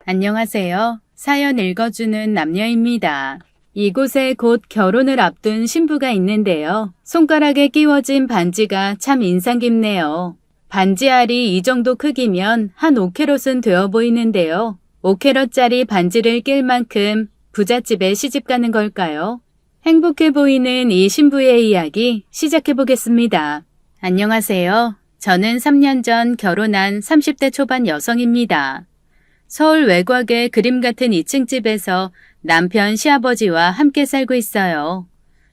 안녕하세요. 사연 읽어주는 남녀입니다. 이곳에 곧 결혼을 앞둔 신부가 있는데요. 손가락에 끼워진 반지가 참 인상 깊네요. 반지 알이 이 정도 크기면 한 5캐럿은 되어 보이는데요. 5캐럿짜리 반지를 낄 만큼 부잣집에 시집가는 걸까요? 행복해 보이는 이 신부의 이야기 시작해보겠습니다. 안녕하세요. 저는 3년 전 결혼한 30대 초반 여성입니다. 서울 외곽의 그림 같은 2층 집에서 남편 시아버지와 함께 살고 있어요.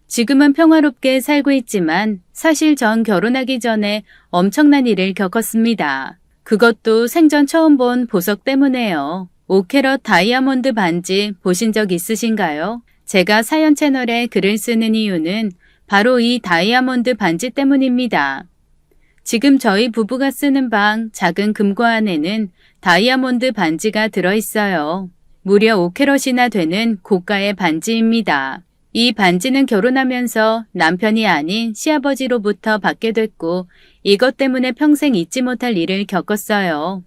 지금은 평화롭게 살고 있지만 사실 전 결혼하기 전에 엄청난 일을 겪었습니다. 그것도 생전 처음 본 보석 때문에요. 5캐럿 다이아몬드 반지 보신 적 있으신가요? 제가 사연 채널에 글을 쓰는 이유는 바로 이 다이아몬드 반지 때문입니다. 지금 저희 부부가 쓰는 방 작은 금고 안에는 다이아몬드 반지가 들어있어요. 무려 5캐럿이나 되는 고가의 반지입니다. 이 반지는 결혼하면서 남편이 아닌 시아버지로부터 받게 됐고 이것 때문에 평생 잊지 못할 일을 겪었어요.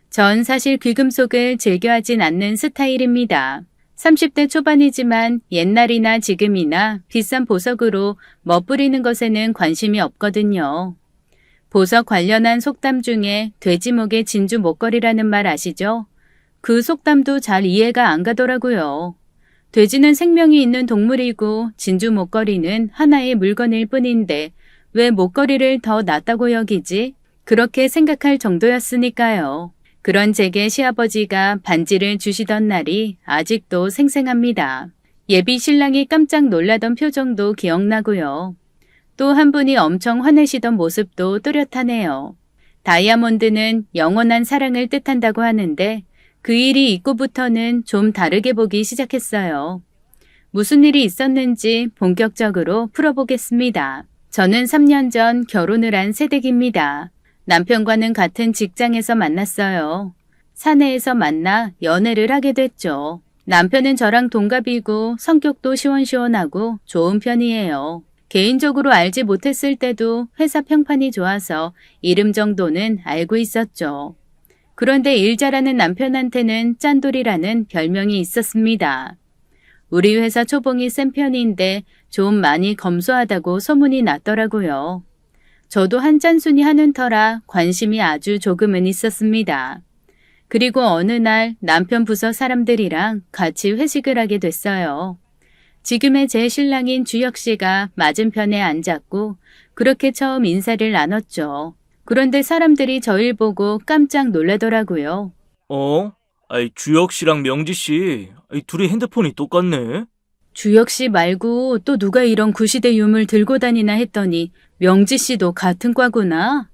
전 사실 귀금속을 즐겨하진 않는 스타일입니다. 30대 초반이지만 옛날이나 지금이나 비싼 보석으로 멋부리는 것에는 관심이 없거든요. 보석 관련한 속담 중에 돼지목의 진주 목걸이라는 말 아시죠? 그 속담도 잘 이해가 안 가더라고요. 돼지는 생명이 있는 동물이고 진주 목걸이는 하나의 물건일 뿐인데 왜 목걸이를 더 낫다고 여기지? 그렇게 생각할 정도였으니까요. 그런 제게 시아버지가 반지를 주시던 날이 아직도 생생합니다. 예비 신랑이 깜짝 놀라던 표정도 기억나고요. 또 한 분이 엄청 화내시던 모습도 또렷하네요. 다이아몬드는 영원한 사랑을 뜻한다고 하는데 그 일이 있고부터는 좀 다르게 보기 시작했어요. 무슨 일이 있었는지 본격적으로 풀어보겠습니다. 저는 3년 전 결혼을 한 새댁입니다. 남편과는 같은 직장에서 만났어요. 사내에서 만나 연애를 하게 됐죠. 남편은 저랑 동갑이고 성격도 시원시원하고 좋은 편이에요. 개인적으로 알지 못했을 때도 회사 평판이 좋아서 이름 정도는 알고 있었죠. 그런데 일 잘하는 남편한테는 짠돌이라는 별명이 있었습니다. 우리 회사 초봉이 센 편인데 좀 많이 검소하다고 소문이 났더라고요. 저도 한 짠순이 하는 터라 관심이 아주 조금은 있었습니다. 그리고 어느 날 남편 부서 사람들이랑 같이 회식을 하게 됐어요. 지금의 제 신랑인 주혁 씨가 맞은편에 앉았고 그렇게 처음 인사를 나눴죠. 그런데 사람들이 저를 보고 깜짝 놀라더라고요. 주혁 씨랑 명지 씨, 둘이 핸드폰이 똑같네. 주혁 씨 말고 또 누가 이런 구시대 유물 들고 다니나 했더니 명지 씨도 같은 과구나.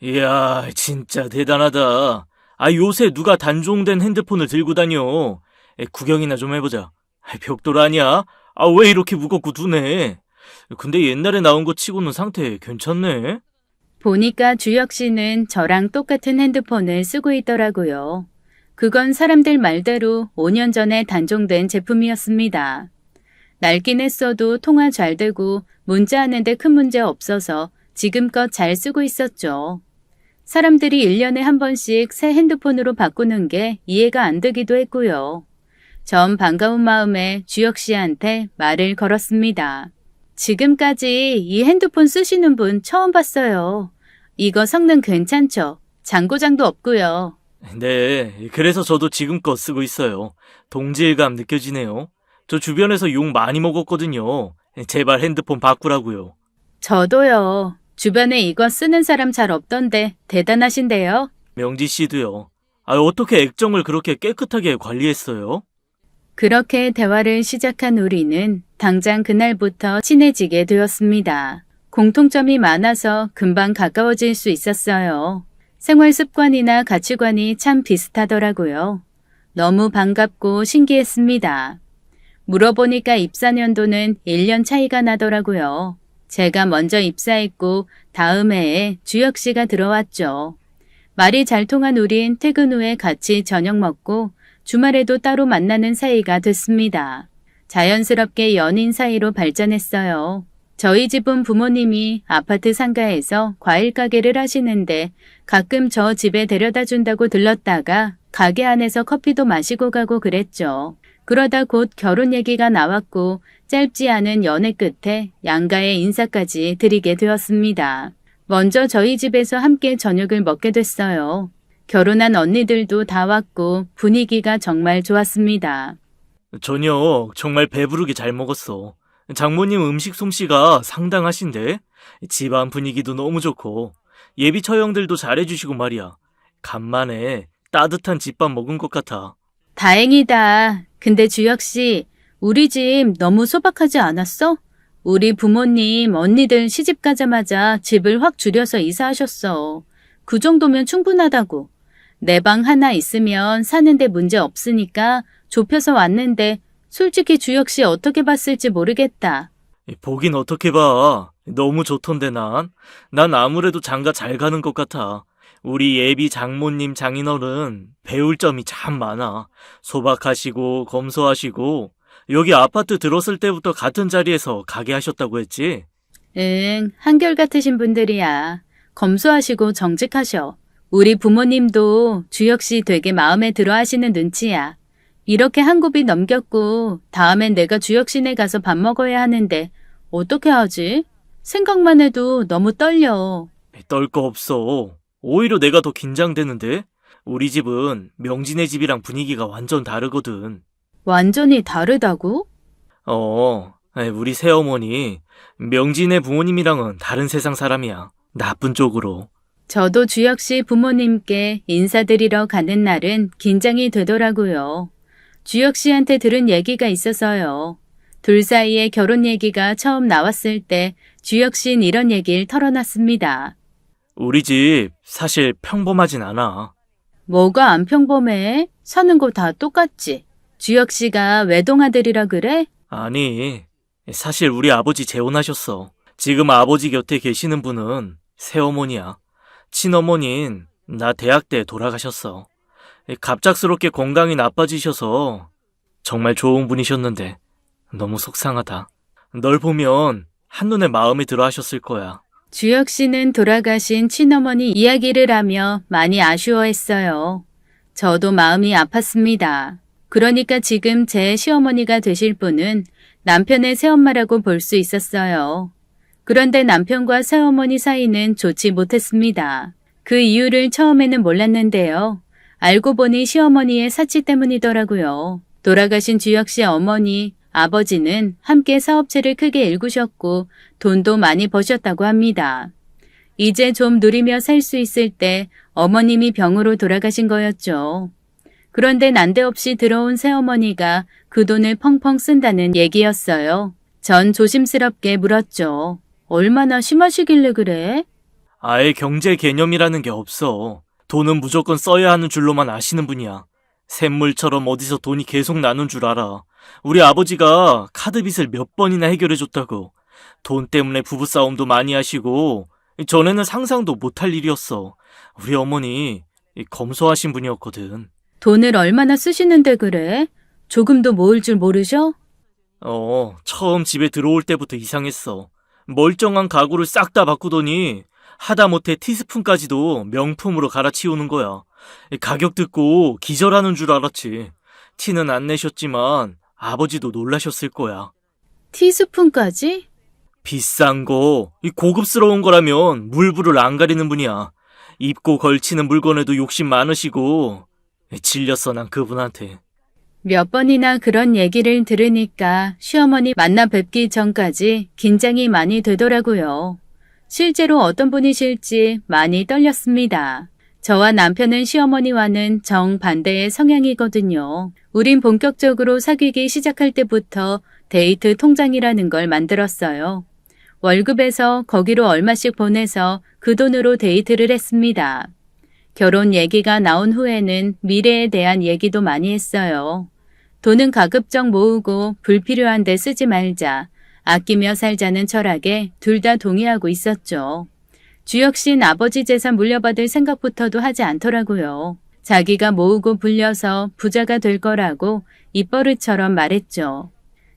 이야, 진짜 대단하다. 요새 누가 단종된 핸드폰을 들고 다녀. 구경이나 좀 해보자. 벽돌 아니야? 왜 이렇게 무겁고 두네? 근데 옛날에 나온 거 치고는 상태 괜찮네. 보니까 주혁 씨는 저랑 똑같은 핸드폰을 쓰고 있더라고요. 그건 사람들 말대로 5년 전에 단종된 제품이었습니다. 낡긴 했어도 통화 잘 되고 문자하는데 큰 문제 없어서 지금껏 잘 쓰고 있었죠. 사람들이 1년에 한 번씩 새 핸드폰으로 바꾸는 게 이해가 안 되기도 했고요. 전 반가운 마음에 주혁 씨한테 말을 걸었습니다. 지금까지 이 핸드폰 쓰시는 분 처음 봤어요. 이거 성능 괜찮죠? 잔고장도 없고요. 네, 그래서 저도 지금껏 쓰고 있어요. 동질감 느껴지네요. 저 주변에서 욕 많이 먹었거든요. 제발 핸드폰 바꾸라고요. 저도요. 주변에 이거 쓰는 사람 잘 없던데 대단하신데요. 명지 씨도요. 어떻게 액정을 그렇게 깨끗하게 관리했어요? 그렇게 대화를 시작한 우리는 당장 그날부터 친해지게 되었습니다. 공통점이 많아서 금방 가까워질 수 있었어요. 생활 습관이나 가치관이 참 비슷하더라고요. 너무 반갑고 신기했습니다. 물어보니까 입사 연도는 1년 차이가 나더라고요. 제가 먼저 입사했고 다음 해에 주혁 씨가 들어왔죠. 말이 잘 통한 우린 퇴근 후에 같이 저녁 먹고 주말에도 따로 만나는 사이가 됐습니다. 자연스럽게 연인 사이로 발전했어요. 저희 집은 부모님이 아파트 상가에서 과일 가게를 하시는데 가끔 저 집에 데려다 준다고 들렀다가 가게 안에서 커피도 마시고 가고 그랬죠. 그러다 곧 결혼 얘기가 나왔고 짧지 않은 연애 끝에 양가의 인사까지 드리게 되었습니다. 먼저 저희 집에서 함께 저녁을 먹게 됐어요. 결혼한 언니들도 다 왔고 분위기가 정말 좋았습니다. 저녁 정말 배부르게 잘 먹었어. 장모님 음식 솜씨가 상당하신데 집안 분위기도 너무 좋고 예비 처형들도 잘해주시고 말이야. 간만에 따뜻한 집밥 먹은 것 같아. 다행이다. 근데 주혁 씨, 우리 집 너무 소박하지 않았어? 우리 부모님, 언니들 시집 가자마자 집을 확 줄여서 이사하셨어. 그 정도면 충분하다고. 내 방 하나 있으면 사는데 문제 없으니까 좁혀서 왔는데 솔직히 주혁 씨 어떻게 봤을지 모르겠다. 보긴 어떻게 봐. 너무 좋던데 난 아무래도 장가 잘 가는 것 같아. 우리 예비 장모님 장인어른 배울 점이 참 많아. 소박하시고 검소하시고 여기 아파트 들었을 때부터 같은 자리에서 가게 하셨다고 했지? 응, 한결같으신 분들이야. 검소하시고 정직하셔. 우리 부모님도 주혁 씨 되게 마음에 들어 하시는 눈치야. 이렇게 한 굽이 넘겼고 다음엔 내가 주혁 씨네 가서 밥 먹어야 하는데 어떻게 하지? 생각만 해도 너무 떨려. 떨 거 없어. 오히려 내가 더 긴장되는데? 우리 집은 명진의 집이랑 분위기가 완전 다르거든. 완전히 다르다고? 우리 새어머니 명진의 부모님이랑은 다른 세상 사람이야. 나쁜 쪽으로. 저도 주혁 씨 부모님께 인사드리러 가는 날은 긴장이 되더라고요. 주혁 씨한테 들은 얘기가 있어서요. 둘 사이에 결혼 얘기가 처음 나왔을 때 주혁 씨는 이런 얘기를 털어놨습니다. 우리 집 사실 평범하진 않아. 뭐가 안 평범해? 사는 거 다 똑같지. 주혁 씨가 외동아들이라 그래? 아니, 사실 우리 아버지 재혼하셨어. 지금 아버지 곁에 계시는 분은 새어머니야. 친어머니는 나 대학 때 돌아가셨어. 갑작스럽게 건강이 나빠지셔서 정말 좋은 분이셨는데 너무 속상하다. 널 보면 한눈에 마음에 들어 하셨을 거야. 주혁 씨는 돌아가신 친어머니 이야기를 하며 많이 아쉬워했어요. 저도 마음이 아팠습니다. 그러니까 지금 제 시어머니가 되실 분은 남편의 새엄마라고 볼 수 있었어요. 그런데 남편과 새어머니 사이는 좋지 못했습니다. 그 이유를 처음에는 몰랐는데요. 알고 보니 시어머니의 사치 때문이더라고요. 돌아가신 주혁 씨 어머니, 아버지는 함께 사업체를 크게 일구셨고 돈도 많이 버셨다고 합니다. 이제 좀 누리며 살 수 있을 때 어머님이 병으로 돌아가신 거였죠. 그런데 난데없이 들어온 새어머니가 그 돈을 펑펑 쓴다는 얘기였어요. 전 조심스럽게 물었죠. 얼마나 심하시길래 그래? 아예 경제 개념이라는 게 없어. 돈은 무조건 써야 하는 줄로만 아시는 분이야. 샘물처럼 어디서 돈이 계속 나는 줄 알아. 우리 아버지가 카드 빚을 몇 번이나 해결해줬다고. 돈 때문에 부부싸움도 많이 하시고 전에는 상상도 못할 일이었어. 우리 어머니 검소하신 분이었거든. 돈을 얼마나 쓰시는데 그래? 조금도 모을 줄 모르셔? 처음 집에 들어올 때부터 이상했어. 멀쩡한 가구를 싹 다 바꾸더니 하다못해 티스푼까지도 명품으로 갈아치우는 거야. 가격 듣고 기절하는 줄 알았지. 티는 안 내셨지만 아버지도 놀라셨을 거야. 티스푼까지? 비싼 거, 고급스러운 거라면 물불을 안 가리는 분이야. 입고 걸치는 물건에도 욕심 많으시고 질렸어 난 그분한테. 몇 번이나 그런 얘기를 들으니까 시어머니 만나 뵙기 전까지 긴장이 많이 되더라고요. 실제로 어떤 분이실지 많이 떨렸습니다. 저와 남편은 시어머니와는 정반대의 성향이거든요. 우린 본격적으로 사귀기 시작할 때부터 데이트 통장이라는 걸 만들었어요. 월급에서 거기로 얼마씩 보내서 그 돈으로 데이트를 했습니다. 결혼 얘기가 나온 후에는 미래에 대한 얘기도 많이 했어요. 돈은 가급적 모으고 불필요한 데 쓰지 말자, 아끼며 살자는 철학에 둘 다 동의하고 있었죠. 주혁 씨는 아버지 재산 물려받을 생각부터도 하지 않더라고요. 자기가 모으고 불려서 부자가 될 거라고 입버릇처럼 말했죠.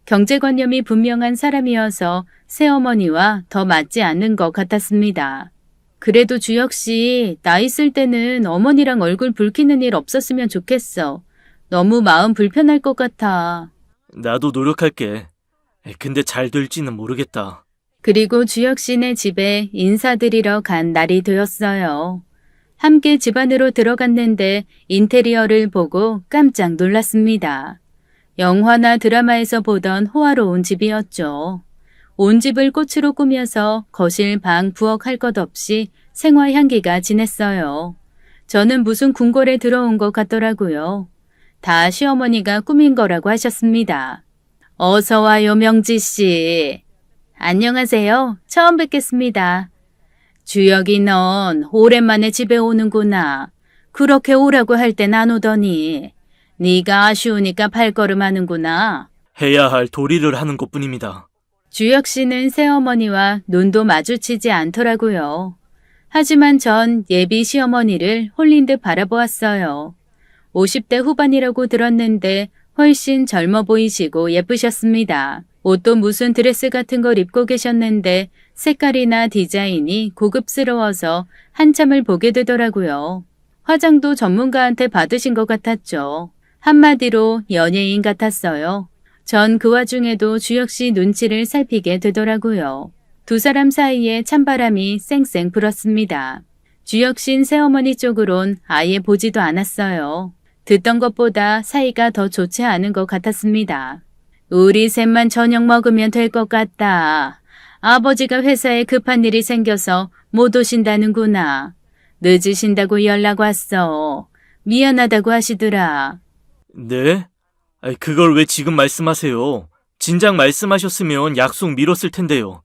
경제관념이 분명한 사람이어서 새어머니와 더 맞지 않는 것 같았습니다. 그래도 주혁 씨, 나 있을 때는 어머니랑 얼굴 붉히는 일 없었으면 좋겠어. 너무 마음 불편할 것 같아. 나도 노력할게. 근데 잘 될지는 모르겠다. 그리고 주혁 씨네 집에 인사드리러 간 날이 되었어요. 함께 집 안으로 들어갔는데 인테리어를 보고 깜짝 놀랐습니다. 영화나 드라마에서 보던 호화로운 집이었죠. 온 집을 꽃으로 꾸며서 거실, 방, 부엌 할 것 없이 생화 향기가 진했어요. 저는 무슨 궁궐에 들어온 것 같더라고요. 다 시어머니가 꾸민 거라고 하셨습니다. 어서 와요, 명지 씨. 안녕하세요. 처음 뵙겠습니다. 주혁이 넌 오랜만에 집에 오는구나. 그렇게 오라고 할 땐 안 오더니. 네가 아쉬우니까 발걸음하는구나. 해야 할 도리를 하는 것뿐입니다. 주혁 씨는 새어머니와 눈도 마주치지 않더라고요. 하지만 전 예비 시어머니를 홀린 듯 바라보았어요. 50대 후반이라고 들었는데 훨씬 젊어 보이시고 예쁘셨습니다. 옷도 무슨 드레스 같은 걸 입고 계셨는데 색깔이나 디자인이 고급스러워서 한참을 보게 되더라고요. 화장도 전문가한테 받으신 것 같았죠. 한마디로 연예인 같았어요. 전 그 와중에도 주혁 씨 눈치를 살피게 되더라고요. 두 사람 사이에 찬바람이 쌩쌩 불었습니다. 주혁 씨는 새어머니 쪽으론 아예 보지도 않았어요. 듣던 것보다 사이가 더 좋지 않은 것 같았습니다. 우리 셋만 저녁 먹으면 될 것 같다. 아버지가 회사에 급한 일이 생겨서 못 오신다는구나. 늦으신다고 연락 왔어. 미안하다고 하시더라. 네? 그걸 왜 지금 말씀하세요? 진작 말씀하셨으면 약속 미뤘을 텐데요.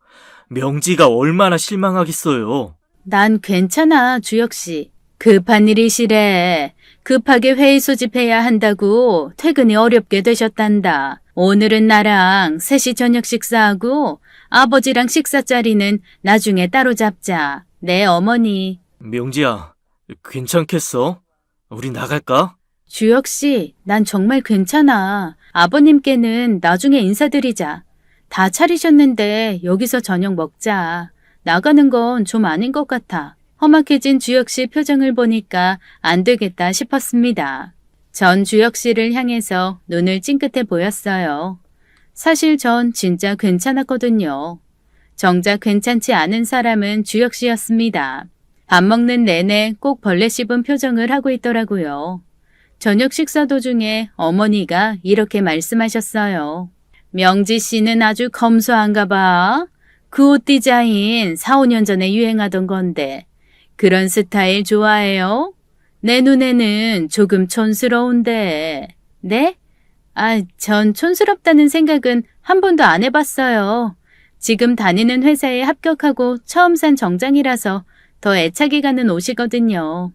명지가 얼마나 실망하겠어요. 난 괜찮아, 주혁 씨. 급한 일이시래. 급하게 회의 소집해야 한다고 퇴근이 어렵게 되셨단다. 오늘은 나랑 셋이 저녁 식사하고 아버지랑 식사 자리는 나중에 따로 잡자. 네, 어머니. 명지야, 괜찮겠어? 우리 나갈까? 주혁 씨, 난 정말 괜찮아. 아버님께는 나중에 인사드리자. 다 차리셨는데 여기서 저녁 먹자. 나가는 건 좀 아닌 것 같아. 험악해진 주혁 씨 표정을 보니까 안 되겠다 싶었습니다. 전 주혁 씨를 향해서 눈을 찡긋해 보였어요. 사실 전 진짜 괜찮았거든요. 정작 괜찮지 않은 사람은 주혁 씨였습니다. 밥 먹는 내내 꼭 벌레 씹은 표정을 하고 있더라고요. 저녁 식사 도중에 어머니가 이렇게 말씀하셨어요. 명지 씨는 아주 검소한가 봐. 그 옷 디자인 4, 5년 전에 유행하던 건데 그런 스타일 좋아해요? 내 눈에는 조금 촌스러운데. 네? 전 촌스럽다는 생각은 한 번도 안 해봤어요. 지금 다니는 회사에 합격하고 처음 산 정장이라서 더 애착이 가는 옷이거든요.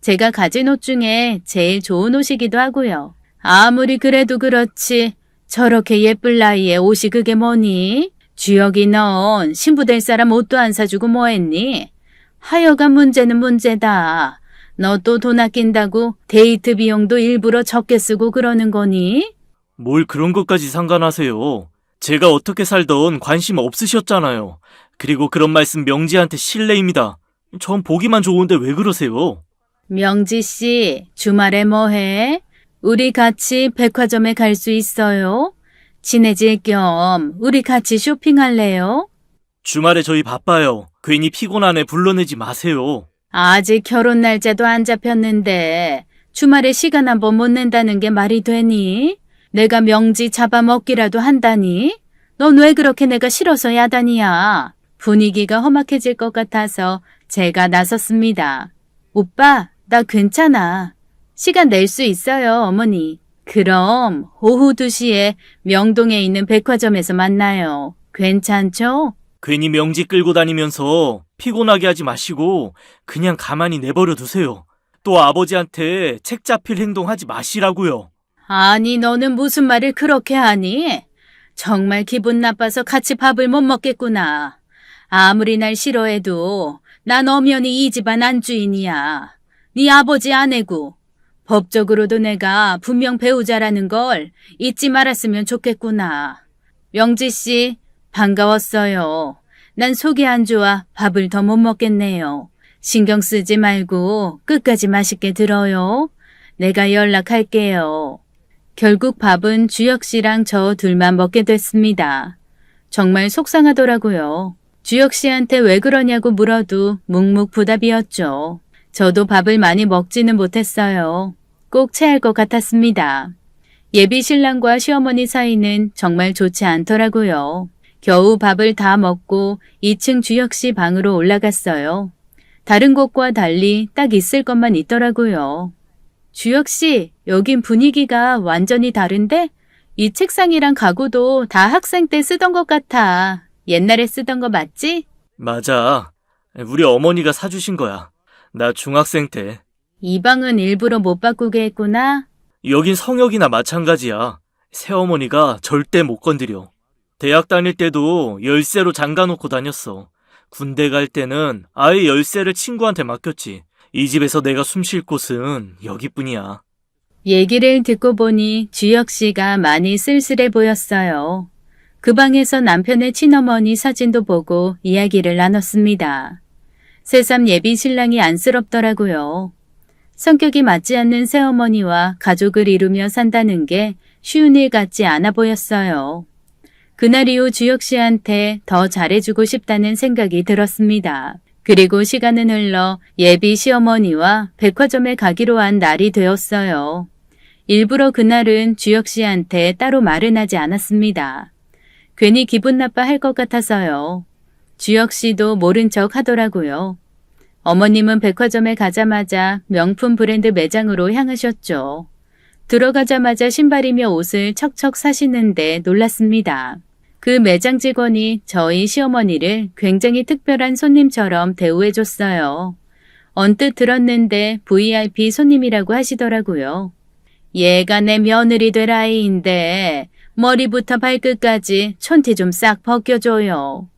제가 가진 옷 중에 제일 좋은 옷이기도 하고요. 아무리 그래도 그렇지 저렇게 예쁠 나이에 옷이 그게 뭐니? 주혁이 넌 신부 될 사람 옷도 안 사주고 뭐했니? 하여간 문제는 문제다. 너 또 돈 아낀다고 데이트 비용도 일부러 적게 쓰고 그러는 거니? 뭘 그런 것까지 상관하세요. 제가 어떻게 살던 관심 없으셨잖아요. 그리고 그런 말씀 명지한테 실례입니다. 전 보기만 좋은데 왜 그러세요? 명지 씨, 주말에 뭐 해? 우리 같이 백화점에 갈 수 있어요? 친해질 겸 우리 같이 쇼핑할래요? 주말에 저희 바빠요. 괜히 피곤한 애 불러내지 마세요. 아직 결혼 날짜도 안 잡혔는데 주말에 시간 한 번 못 낸다는 게 말이 되니? 내가 명지 잡아먹기라도 한다니? 넌 왜 그렇게 내가 싫어서 야단이야? 분위기가 험악해질 것 같아서 제가 나섰습니다. 오빠, 나 괜찮아. 시간 낼 수 있어요, 어머니. 그럼 오후 2시에 명동에 있는 백화점에서 만나요. 괜찮죠? 괜히 명지 끌고 다니면서 피곤하게 하지 마시고 그냥 가만히 내버려 두세요. 또 아버지한테 책 잡힐 행동하지 마시라고요. 아니, 너는 무슨 말을 그렇게 하니? 정말 기분 나빠서 같이 밥을 못 먹겠구나. 아무리 날 싫어해도 난 엄연히 이 집안 안주인이야. 네 아버지 아내고. 법적으로도 내가 분명 배우자라는 걸 잊지 말았으면 좋겠구나. 명지 씨, 반가웠어요. 난 속이 안 좋아 밥을 더 못 먹겠네요. 신경 쓰지 말고 끝까지 맛있게 들어요. 내가 연락할게요. 결국 밥은 주혁 씨랑 저 둘만 먹게 됐습니다. 정말 속상하더라고요. 주혁 씨한테 왜 그러냐고 물어도 묵묵부답이었죠. 저도 밥을 많이 먹지는 못했어요. 꼭 체할 것 같았습니다. 예비 신랑과 시어머니 사이는 정말 좋지 않더라고요. 겨우 밥을 다 먹고 2층 주혁 씨 방으로 올라갔어요. 다른 곳과 달리 딱 있을 것만 있더라고요. 주혁 씨, 여긴 분위기가 완전히 다른데? 이 책상이랑 가구도 다 학생 때 쓰던 것 같아. 옛날에 쓰던 거 맞지? 맞아. 우리 어머니가 사주신 거야. 나 중학생 때. 이 방은 일부러 못 바꾸게 했구나. 여긴 성혁이나 마찬가지야. 새어머니가 절대 못 건드려. 대학 다닐 때도 열쇠로 잠가놓고 다녔어. 군대 갈 때는 아예 열쇠를 친구한테 맡겼지. 이 집에서 내가 숨 쉴 곳은 여기뿐이야. 얘기를 듣고 보니 주혁 씨가 많이 쓸쓸해 보였어요. 그 방에서 남편의 친어머니 사진도 보고 이야기를 나눴습니다. 새삼 예비 신랑이 안쓰럽더라고요. 성격이 맞지 않는 새어머니와 가족을 이루며 산다는 게 쉬운 일 같지 않아 보였어요. 그날 이후 주혁 씨한테 더 잘해주고 싶다는 생각이 들었습니다. 그리고 시간은 흘러 예비 시어머니와 백화점에 가기로 한 날이 되었어요. 일부러 그날은 주혁 씨한테 따로 말은 하지 않았습니다. 괜히 기분 나빠할 것 같아서요. 주혁 씨도 모른 척 하더라고요. 어머님은 백화점에 가자마자 명품 브랜드 매장으로 향하셨죠. 들어가자마자 신발이며 옷을 척척 사시는데 놀랐습니다. 그 매장 직원이 저희 시어머니를 굉장히 특별한 손님처럼 대우해줬어요. 언뜻 들었는데 VIP 손님이라고 하시더라고요. 얘가 내 며느리 될 아이인데 머리부터 발끝까지 촌티 좀 싹 벗겨줘요.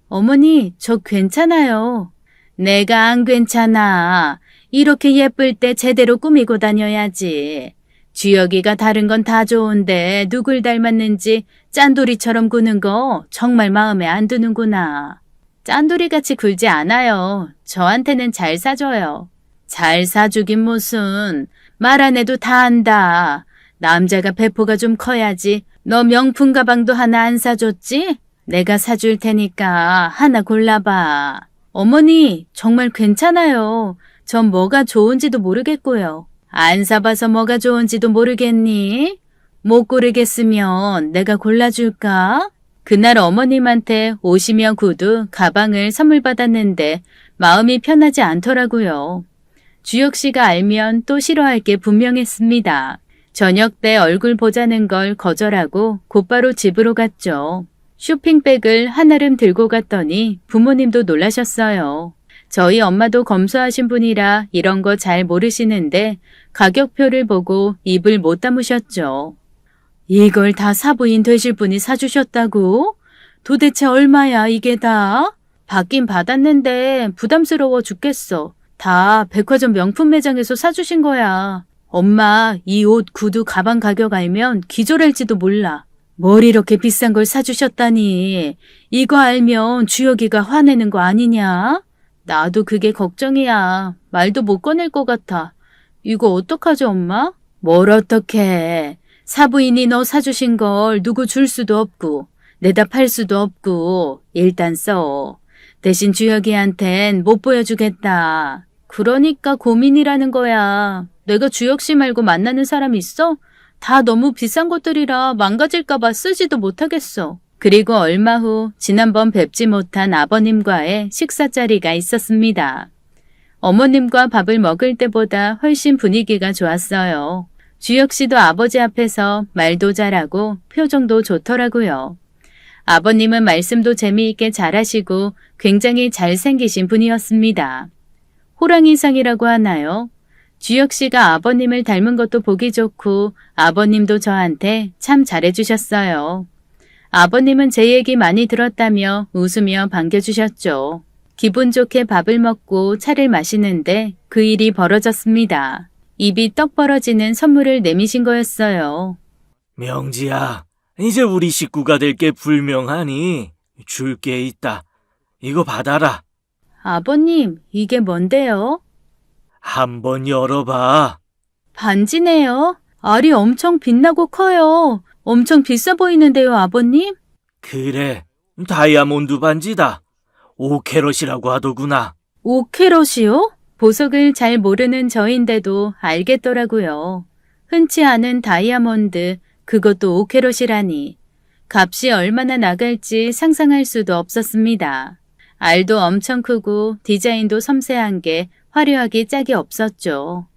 어머니, 저 괜찮아요. 내가 안 괜찮아. 이렇게 예쁠 때 제대로 꾸미고 다녀야지. 주혁이가 다른 건 다 좋은데 누굴 닮았는지 짠돌이처럼 구는 거 정말 마음에 안 드는구나. 짠돌이같이 굴지 않아요. 저한테는 잘 사줘요. 잘 사주긴 무슨. 말 안 해도 다 안다. 남자가 배포가 좀 커야지. 너 명품 가방도 하나 안 사줬지? 내가 사줄 테니까 하나 골라봐. 어머니, 정말 괜찮아요. 전 뭐가 좋은지도 모르겠고요. 안 사봐서 뭐가 좋은지도 모르겠니? 못 고르겠으면 내가 골라줄까? 그날 어머님한테 옷이며 구두, 가방을 선물 받았는데 마음이 편하지 않더라고요. 주혁 씨가 알면 또 싫어할 게 분명했습니다. 저녁 때 얼굴 보자는 걸 거절하고 곧바로 집으로 갔죠. 쇼핑백을 한아름 들고 갔더니 부모님도 놀라셨어요. 저희 엄마도 검소하신 분이라 이런 거 잘 모르시는데 가격표를 보고 입을 못 다무셨죠. 이걸 다 사부인 되실 분이 사주셨다고? 도대체 얼마야 이게 다? 받긴 받았는데 부담스러워 죽겠어. 다 백화점 명품 매장에서 사주신 거야. 엄마 이 옷, 구두, 가방 가격 알면 기절할지도 몰라. 뭘 이렇게 비싼 걸 사주셨다니. 이거 알면 주혁이가 화내는 거 아니냐? 나도 그게 걱정이야. 말도 못 꺼낼 것 같아. 이거 어떡하지 엄마? 뭘 어떡해. 사부인이 너 사주신 걸 누구 줄 수도 없고 내다 팔 수도 없고 일단 써. 대신 주혁이한텐 못 보여주겠다. 그러니까 고민이라는 거야. 내가 주혁 씨 말고 만나는 사람 있어? 다 너무 비싼 것들이라 망가질까 봐 쓰지도 못하겠어. 그리고 얼마 후 지난번 뵙지 못한 아버님과의 식사 자리가 있었습니다. 어머님과 밥을 먹을 때보다 훨씬 분위기가 좋았어요. 주혁 씨도 아버지 앞에서 말도 잘하고 표정도 좋더라고요. 아버님은 말씀도 재미있게 잘하시고 굉장히 잘생기신 분이었습니다. 호랑이상이라고 하나요? 주혁 씨가 아버님을 닮은 것도 보기 좋고 아버님도 저한테 참 잘해주셨어요. 아버님은 제 얘기 많이 들었다며 웃으며 반겨주셨죠. 기분 좋게 밥을 먹고 차를 마시는데 그 일이 벌어졌습니다. 입이 떡 벌어지는 선물을 내미신 거였어요. 명지야, 이제 우리 식구가 될 게 불명하니 줄 게 있다. 이거 받아라. 아버님, 이게 뭔데요? 한번 열어봐. 반지네요. 알이 엄청 빛나고 커요. 엄청 비싸 보이는데요, 아버님? 그래, 다이아몬드 반지다. 5캐럿이라고 하더구나. 5캐럿이요? 보석을 잘 모르는 저인데도 알겠더라고요. 흔치 않은 다이아몬드, 그것도 5캐럿이라니. 값이 얼마나 나갈지 상상할 수도 없었습니다. 알도 엄청 크고 디자인도 섬세한 게 화려하기 짝이 없었죠.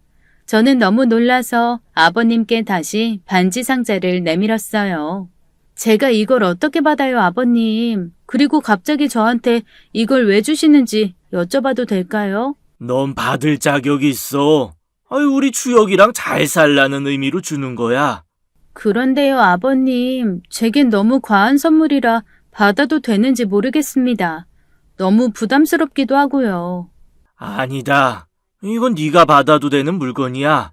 저는 너무 놀라서 아버님께 다시 반지 상자를 내밀었어요. 제가 이걸 어떻게 받아요, 아버님? 그리고 갑자기 저한테 이걸 왜 주시는지 여쭤봐도 될까요? 넌 받을 자격이 있어. 우리 주혁이랑 잘 살라는 의미로 주는 거야. 그런데요, 아버님. 제겐 너무 과한 선물이라 받아도 되는지 모르겠습니다. 너무 부담스럽기도 하고요. 아니다. 이건 네가 받아도 되는 물건이야.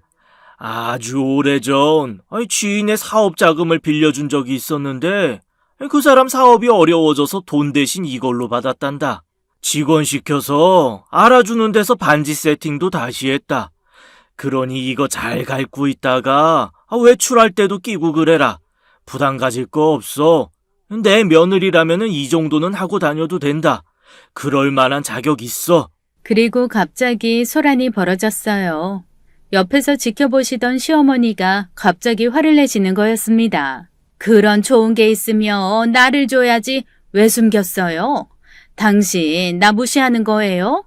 아주 오래전 지인의 사업 자금을 빌려준 적이 있었는데 그 사람 사업이 어려워져서 돈 대신 이걸로 받았단다. 직원 시켜서 알아주는 데서 반지 세팅도 다시 했다. 그러니 이거 잘 갈고 있다가 외출할 때도 끼고 그래라. 부담 가질 거 없어. 내 며느리라면은 이 정도는 하고 다녀도 된다. 그럴 만한 자격 있어. 그리고 갑자기 소란이 벌어졌어요. 옆에서 지켜보시던 시어머니가 갑자기 화를 내시는 거였습니다. 그런 좋은 게 있으면 나를 줘야지 왜 숨겼어요? 당신 나 무시하는 거예요?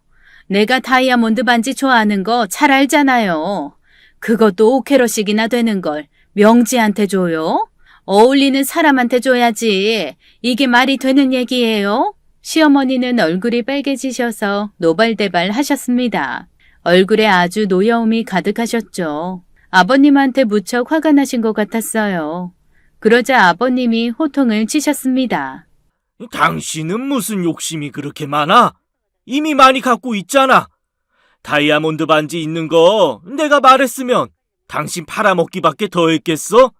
내가 다이아몬드 반지 좋아하는 거 잘 알잖아요. 그것도 5캐럿씩이나 되는 걸 명지한테 줘요? 어울리는 사람한테 줘야지. 이게 말이 되는 얘기예요? 시어머니는 얼굴이 빨개지셔서 노발대발 하셨습니다. 얼굴에 아주 노여움이 가득하셨죠. 아버님한테 무척 화가 나신 것 같았어요. 그러자 아버님이 호통을 치셨습니다. 당신은 무슨 욕심이 그렇게 많아? 이미 많이 갖고 있잖아. 다이아몬드 반지 있는 거 내가 말했으면 당신 팔아먹기밖에 더 했겠어?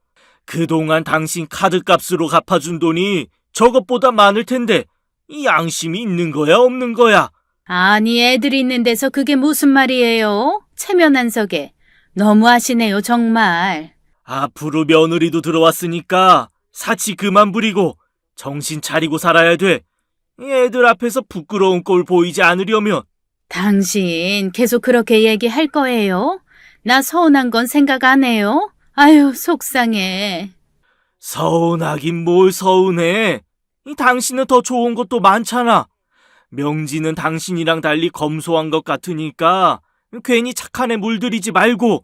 그동안 당신 카드값으로 갚아준 돈이 저것보다 많을 텐데 이 양심이 있는 거야 없는 거야? 아니 애들이 있는 데서 그게 무슨 말이에요? 체면한 석에. 너무하시네요 정말. 앞으로 며느리도 들어왔으니까 사치 그만 부리고 정신 차리고 살아야 돼. 애들 앞에서 부끄러운 꼴 보이지 않으려면. 당신 계속 그렇게 얘기할 거예요? 나 서운한 건 생각 안 해요? 아유 속상해. 서운하긴 뭘 서운해. 당신은 더 좋은 것도 많잖아. 명지는 당신이랑 달리 검소한 것 같으니까 괜히 착한 애 물들이지 말고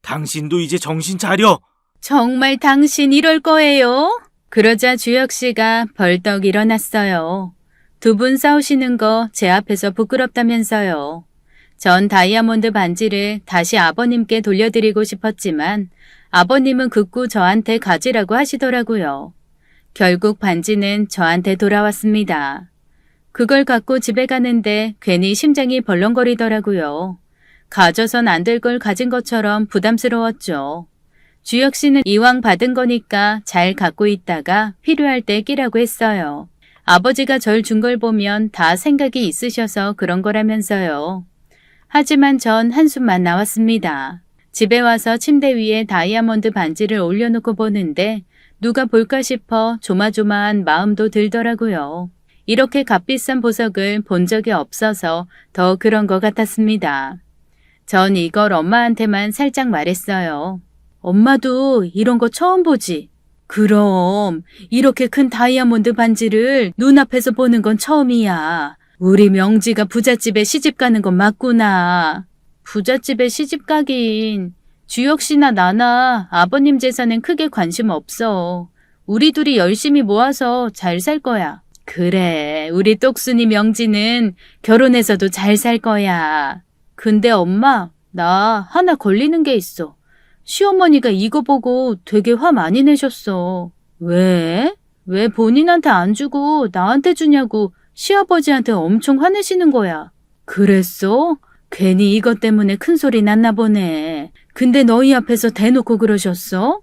당신도 이제 정신 차려. 정말 당신 이럴 거예요? 그러자 주혁 씨가 벌떡 일어났어요. 두 분 싸우시는 거 제 앞에서 부끄럽다면서요. 전 다이아몬드 반지를 다시 아버님께 돌려드리고 싶었지만 아버님은 극구 저한테 가지라고 하시더라고요. 결국 반지는 저한테 돌아왔습니다. 그걸 갖고 집에 가는데 괜히 심장이 벌렁거리더라고요. 가져선 안 될 걸 가진 것처럼 부담스러웠죠. 주혁 씨는 이왕 받은 거니까 잘 갖고 있다가 필요할 때 끼라고 했어요. 아버지가 절 준 걸 보면 다 생각이 있으셔서 그런 거라면서요. 하지만 전 한숨만 나왔습니다. 집에 와서 침대 위에 다이아몬드 반지를 올려놓고 보는데 누가 볼까 싶어 조마조마한 마음도 들더라고요. 이렇게 값비싼 보석을 본 적이 없어서 더 그런 것 같았습니다. 전 이걸 엄마한테만 살짝 말했어요. 엄마도 이런 거 처음 보지? 그럼 이렇게 큰 다이아몬드 반지를 눈앞에서 보는 건 처음이야. 우리 명지가 부잣집에 시집 가는 건 맞구나. 부잣집에 시집 가긴. 주혁 씨나 나나 아버님 재산엔 크게 관심 없어. 우리 둘이 열심히 모아서 잘 살 거야. 그래, 우리 똑순이 명지는 결혼해서도 잘 살 거야. 근데 엄마, 나 하나 걸리는 게 있어. 시어머니가 이거 보고 되게 화 많이 내셨어. 왜? 왜 본인한테 안 주고 나한테 주냐고 시아버지한테 엄청 화내시는 거야. 그랬어? 괜히 이것 때문에 큰 소리 났나 보네. 근데 너희 앞에서 대놓고 그러셨어?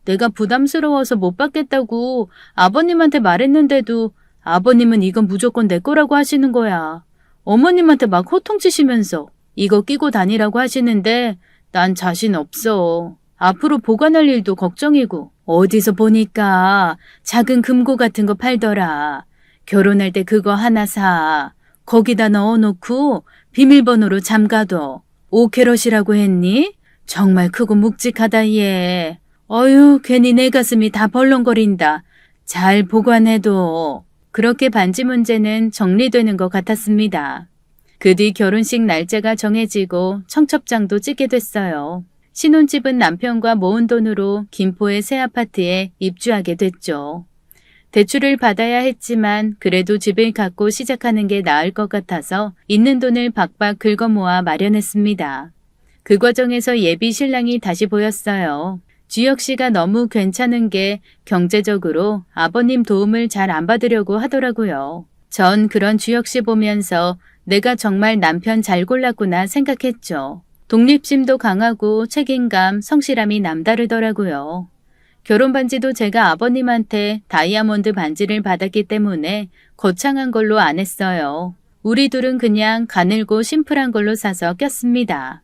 내가 부담스러워서 못 받겠다고 아버님한테 말했는데도 아버님은 이건 무조건 내 거라고 하시는 거야. 어머님한테 막 호통치시면서 이거 끼고 다니라고 하시는데 난 자신 없어. 앞으로 보관할 일도 걱정이고 어디서 보니까 작은 금고 같은 거 팔더라. 결혼할 때 그거 하나 사. 거기다 넣어놓고 비밀번호로 잠가둬. 5캐럿이라고 했니? 정말 크고 묵직하다 얘. 어휴 괜히 내 가슴이 다 벌렁거린다. 잘 보관해둬. 그렇게 반지 문제는 정리되는 것 같았습니다. 그 뒤 결혼식 날짜가 정해지고 청첩장도 찍게 됐어요. 신혼집은 남편과 모은 돈으로 김포의 새 아파트에 입주하게 됐죠. 대출을 받아야 했지만 그래도 집을 갖고 시작하는 게 나을 것 같아서 있는 돈을 박박 긁어 모아 마련했습니다. 그 과정에서 예비 신랑이 다시 보였어요. 주혁 씨가 너무 괜찮은 게 경제적으로 아버님 도움을 잘 안 받으려고 하더라고요. 전 그런 주혁 씨 보면서 내가 정말 남편 잘 골랐구나 생각했죠. 독립심도 강하고 책임감, 성실함이 남다르더라고요. 결혼 반지도 제가 아버님한테 다이아몬드 반지를 받았기 때문에 거창한 걸로 안 했어요. 우리 둘은 그냥 가늘고 심플한 걸로 사서 꼈습니다.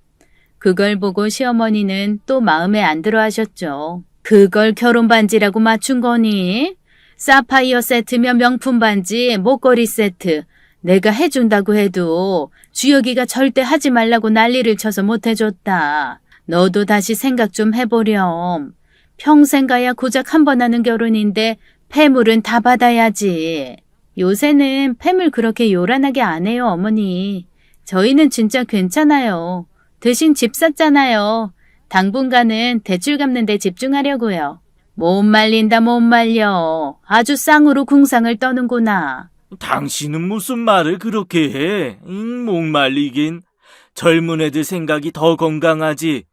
그걸 보고 시어머니는 또 마음에 안 들어 하셨죠. 그걸 결혼 반지라고 맞춘 거니? 사파이어 세트면 명품 반지, 목걸이 세트. 내가 해준다고 해도 주혁이가 절대 하지 말라고 난리를 쳐서 못 해줬다. 너도 다시 생각 좀 해보렴. 평생 가야 고작 한 번 하는 결혼인데 폐물은 다 받아야지. 요새는 폐물 그렇게 요란하게 안 해요, 어머니. 저희는 진짜 괜찮아요. 대신 집 샀잖아요. 당분간은 대출 갚는 데 집중하려고요. 못 말린다 못 말려. 아주 쌍으로 궁상을 떠는구나. 당신은 무슨 말을 그렇게 해? 목말리긴. 젊은 애들 생각이 더 건강하지.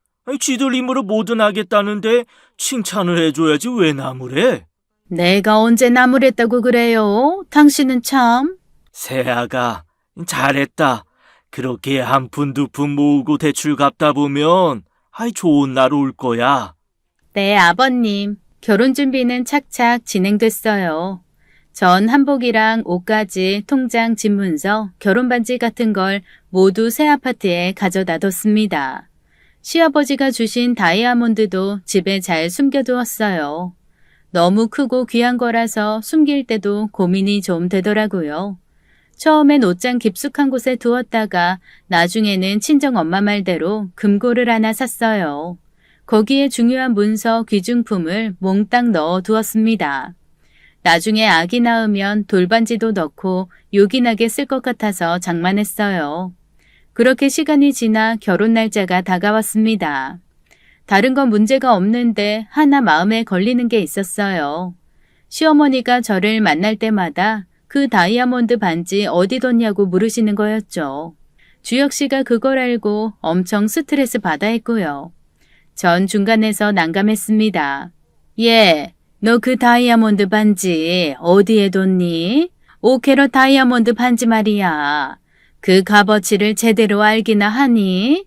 쥐들 힘으로 뭐든 하겠다는데 칭찬을 해줘야지 왜 나무래? 내가 언제 나무랬다고 그래요? 당신은 참. 새아가 잘했다. 그렇게 한 푼 두 푼 모으고 대출 갚다 보면 좋은 날 올 거야. 네, 아버님. 결혼 준비는 착착 진행됐어요. 전 한복이랑 옷가지, 통장, 집문서, 결혼 반지 같은 걸 모두 새 아파트에 가져다 뒀습니다. 시아버지가 주신 다이아몬드도 집에 잘 숨겨두었어요. 너무 크고 귀한 거라서 숨길 때도 고민이 좀 되더라고요. 처음엔 옷장 깊숙한 곳에 두었다가 나중에는 친정엄마 말대로 금고를 하나 샀어요. 거기에 중요한 문서, 귀중품을 몽땅 넣어 두었습니다. 나중에 아기 낳으면 돌반지도 넣고 요긴하게 쓸 것 같아서 장만했어요. 그렇게 시간이 지나 결혼 날짜가 다가왔습니다. 다른 건 문제가 없는데 하나 마음에 걸리는 게 있었어요. 시어머니가 저를 만날 때마다 그 다이아몬드 반지 어디 뒀냐고 물으시는 거였죠. 주혁 씨가 그걸 알고 엄청 스트레스 받아 했고요. 전 중간에서 난감했습니다. 예, 너 그 다이아몬드 반지 어디에 뒀니? 5캐럿 다이아몬드 반지 말이야. 그 값어치를 제대로 알기나 하니?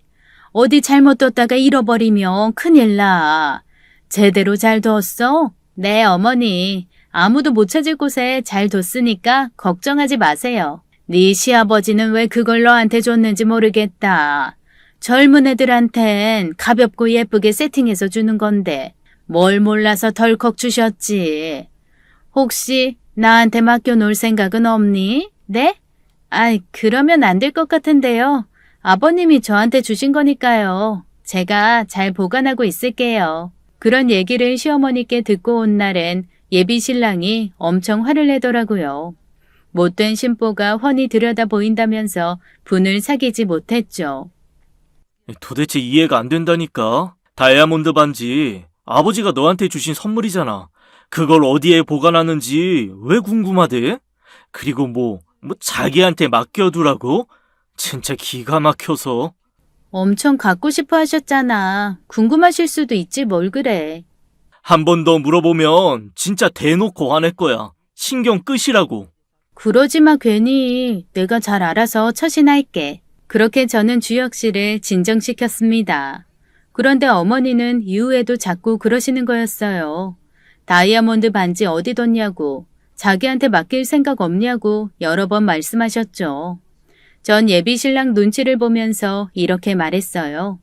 어디 잘못 뒀다가 잃어버리면 큰일 나. 제대로 잘 뒀어? 네, 어머니. 아무도 못 찾을 곳에 잘 뒀으니까 걱정하지 마세요. 네 시아버지는 왜 그걸 너한테 줬는지 모르겠다. 젊은 애들한텐 가볍고 예쁘게 세팅해서 주는 건데 뭘 몰라서 덜컥 주셨지. 혹시 나한테 맡겨놓을 생각은 없니? 네? 그러면 안 될 것 같은데요. 아버님이 저한테 주신 거니까요. 제가 잘 보관하고 있을게요. 그런 얘기를 시어머니께 듣고 온 날엔 예비 신랑이 엄청 화를 내더라고요. 못된 신보가 훤히 들여다 보인다면서 분을 사귀지 못했죠. 도대체 이해가 안 된다니까. 다이아몬드 반지 아버지가 너한테 주신 선물이잖아. 그걸 어디에 보관하는지 왜 궁금하대? 그리고 뭐 자기한테 맡겨두라고? 진짜 기가 막혀서. 엄청 갖고 싶어 하셨잖아. 궁금하실 수도 있지 뭘 그래. 한 번 더 물어보면 진짜 대놓고 화낼 거야. 신경 끄시라고. 그러지 마 괜히. 내가 잘 알아서 처신할게. 그렇게 저는 주혁 씨를 진정시켰습니다. 그런데 어머니는 이후에도 자꾸 그러시는 거였어요. 다이아몬드 반지 어디 뒀냐고, 자기한테 맡길 생각 없냐고 여러 번 말씀하셨죠. 전 예비 신랑 눈치를 보면서 이렇게 말했어요.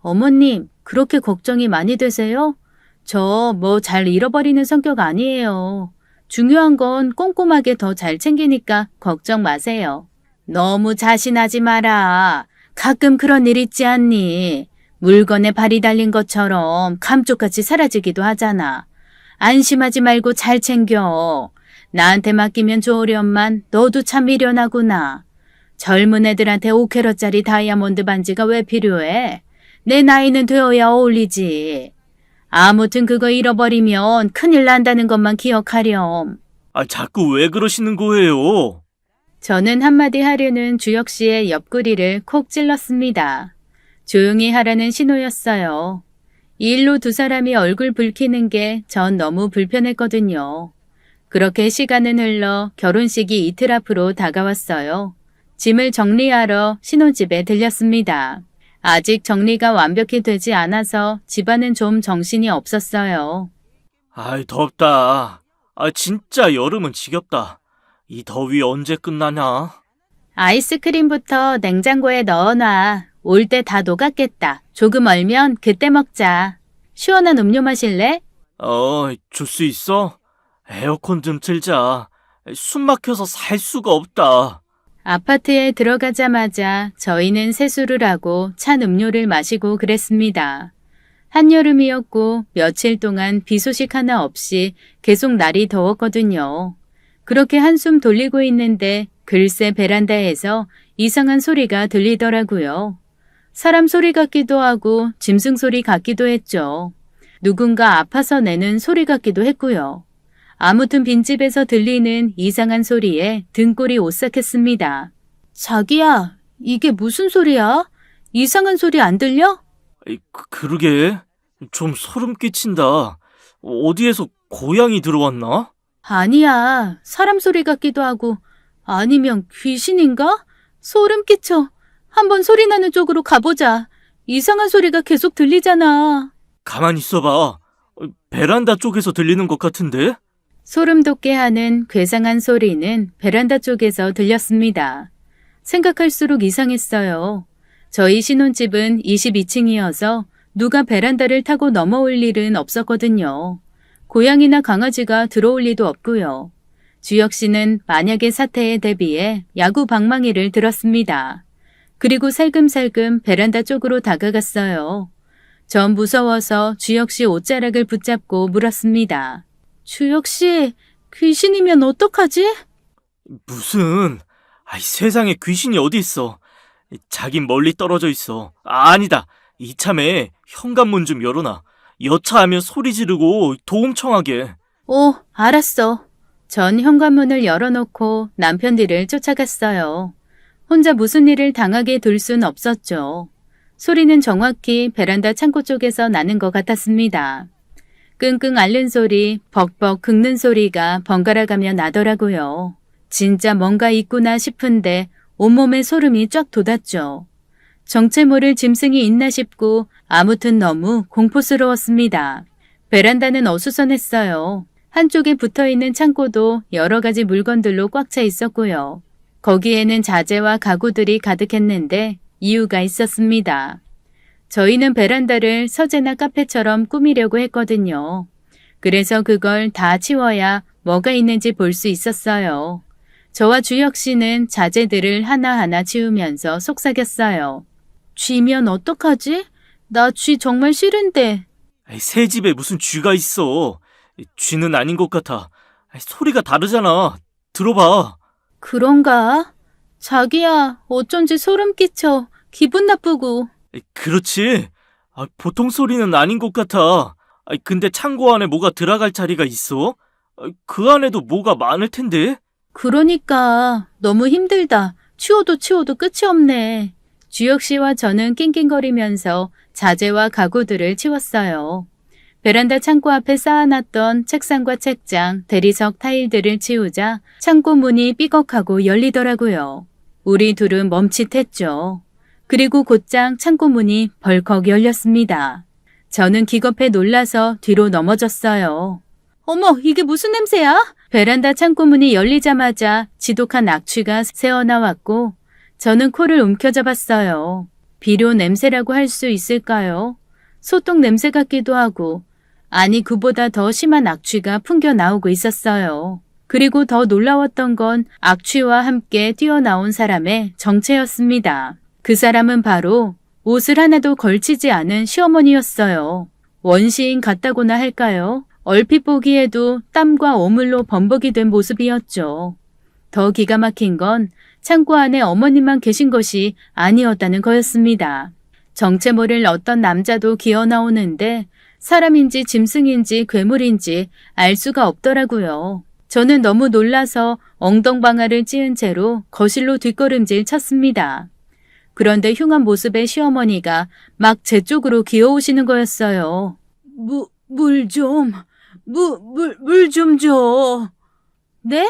어머님, 그렇게 걱정이 많이 되세요? 저 뭐 잘 잃어버리는 성격 아니에요. 중요한 건 꼼꼼하게 더 잘 챙기니까 걱정 마세요. 너무 자신하지 마라. 가끔 그런 일 있지 않니? 물건에 발이 달린 것처럼 감쪽같이 사라지기도 하잖아. 안심하지 말고 잘 챙겨. 나한테 맡기면 좋으련만 너도 참 미련하구나. 젊은 애들한테 5캐럿짜리 다이아몬드 반지가 왜 필요해? 내 나이는 되어야 어울리지. 아무튼 그거 잃어버리면 큰일 난다는 것만 기억하렴. 자꾸 왜 그러시는 거예요? 저는 한마디 하려는 주혁 씨의 옆구리를 콕 찔렀습니다. 조용히 하라는 신호였어요. 이 일로 두 사람이 얼굴 붉히는 게 전 너무 불편했거든요. 그렇게 시간은 흘러 결혼식이 이틀 앞으로 다가왔어요. 짐을 정리하러 신혼집에 들렸습니다. 아직 정리가 완벽히 되지 않아서 집안은 좀 정신이 없었어요. 덥다. 진짜 여름은 지겹다. 이 더위 언제 끝나냐? 아이스크림부터 냉장고에 넣어놔. 올 때 다 녹았겠다. 조금 얼면 그때 먹자. 시원한 음료 마실래? 줄 수 있어? 에어컨 좀 틀자. 숨 막혀서 살 수가 없다. 아파트에 들어가자마자 저희는 세수를 하고 찬 음료를 마시고 그랬습니다. 한여름이었고 며칠 동안 비 소식 하나 없이 계속 날이 더웠거든요. 그렇게 한숨 돌리고 있는데 글쎄 베란다에서 이상한 소리가 들리더라고요. 사람 소리 같기도 하고 짐승 소리 같기도 했죠. 누군가 아파서 내는 소리 같기도 했고요. 아무튼 빈집에서 들리는 이상한 소리에 등골이 오싹했습니다. 자기야, 이게 무슨 소리야? 이상한 소리 안 들려? 그러게. 좀 소름 끼친다. 어디에서 고양이 들어왔나? 아니야, 사람 소리 같기도 하고 아니면 귀신인가? 소름 끼쳐. 한번 소리 나는 쪽으로 가보자. 이상한 소리가 계속 들리잖아. 가만히 있어봐. 베란다 쪽에서 들리는 것 같은데? 소름 돋게 하는 괴상한 소리는 베란다 쪽에서 들렸습니다. 생각할수록 이상했어요. 저희 신혼집은 22층이어서 누가 베란다를 타고 넘어올 일은 없었거든요. 고양이나 강아지가 들어올 리도 없고요. 주혁 씨는 만약의 사태에 대비해 야구 방망이를 들었습니다. 그리고 살금살금 베란다 쪽으로 다가갔어요. 전 무서워서 주혁 씨 옷자락을 붙잡고 물었습니다. 주혁 씨, 귀신이면 어떡하지? 무슨... 세상에 귀신이 어디 있어. 자긴 멀리 떨어져 있어. 아니다. 이참에 현관문 좀 열어놔. 여차하면 소리 지르고 도움 청하게. 알았어. 전 현관문을 열어놓고 남편 뒤를 쫓아갔어요. 혼자 무슨 일을 당하게 둘 순 없었죠. 소리는 정확히 베란다 창고 쪽에서 나는 것 같았습니다. 끙끙 앓는 소리, 벅벅 긁는 소리가 번갈아가며 나더라고요. 진짜 뭔가 있구나 싶은데 온몸에 소름이 쫙 돋았죠. 정체 모를 짐승이 있나 싶고 아무튼 너무 공포스러웠습니다. 베란다는 어수선했어요. 한쪽에 붙어있는 창고도 여러 가지 물건들로 꽉 차 있었고요. 거기에는 자재와 가구들이 가득했는데 이유가 있었습니다. 저희는 베란다를 서재나 카페처럼 꾸미려고 했거든요. 그래서 그걸 다 치워야 뭐가 있는지 볼 수 있었어요. 저와 주혁 씨는 자재들을 하나하나 치우면서 속삭였어요. 쥐면 어떡하지? 나 쥐 정말 싫은데. 새 집에 무슨 쥐가 있어. 쥐는 아닌 것 같아. 소리가 다르잖아. 들어봐. 그런가? 자기야, 어쩐지 소름 끼쳐. 기분 나쁘고. 그렇지. 보통 소리는 아닌 것 같아. 근데 창고 안에 뭐가 들어갈 자리가 있어? 그 안에도 뭐가 많을 텐데? 그러니까 너무 힘들다. 치워도 끝이 없네. 주혁 씨와 저는 낑낑거리면서 자재와 가구들을 치웠어요. 베란다 창고 앞에 쌓아놨던 책상과 책장, 대리석 타일들을 치우자 창고 문이 삐걱하고 열리더라고요. 우리 둘은 멈칫했죠. 그리고 곧장 창고 문이 벌컥 열렸습니다. 저는 기겁해 놀라서 뒤로 넘어졌어요. 어머, 이게 무슨 냄새야? 베란다 창고 문이 열리자마자 지독한 악취가 새어나왔고 저는 코를 움켜잡았어요. 비료 냄새라고 할 수 있을까요? 소똥 냄새 같기도 하고, 아니 그보다 더 심한 악취가 풍겨 나오고 있었어요. 그리고 더 놀라웠던 건 악취와 함께 뛰어나온 사람의 정체였습니다. 그 사람은 바로 옷을 하나도 걸치지 않은 시어머니였어요. 원시인 같다고나 할까요? 얼핏 보기에도 땀과 오물로 범벅이 된 모습이었죠. 더 기가 막힌 건 창고 안에 어머님만 계신 것이 아니었다는 거였습니다. 정체 모를 어떤 남자도 기어 나오는데 사람인지 짐승인지 괴물인지 알 수가 없더라고요. 저는 너무 놀라서 엉덩방아를 찧은 채로 거실로 뒷걸음질 쳤습니다. 그런데 흉한 모습의 시어머니가 막 제 쪽으로 기어오시는 거였어요. 물 좀 줘. 네?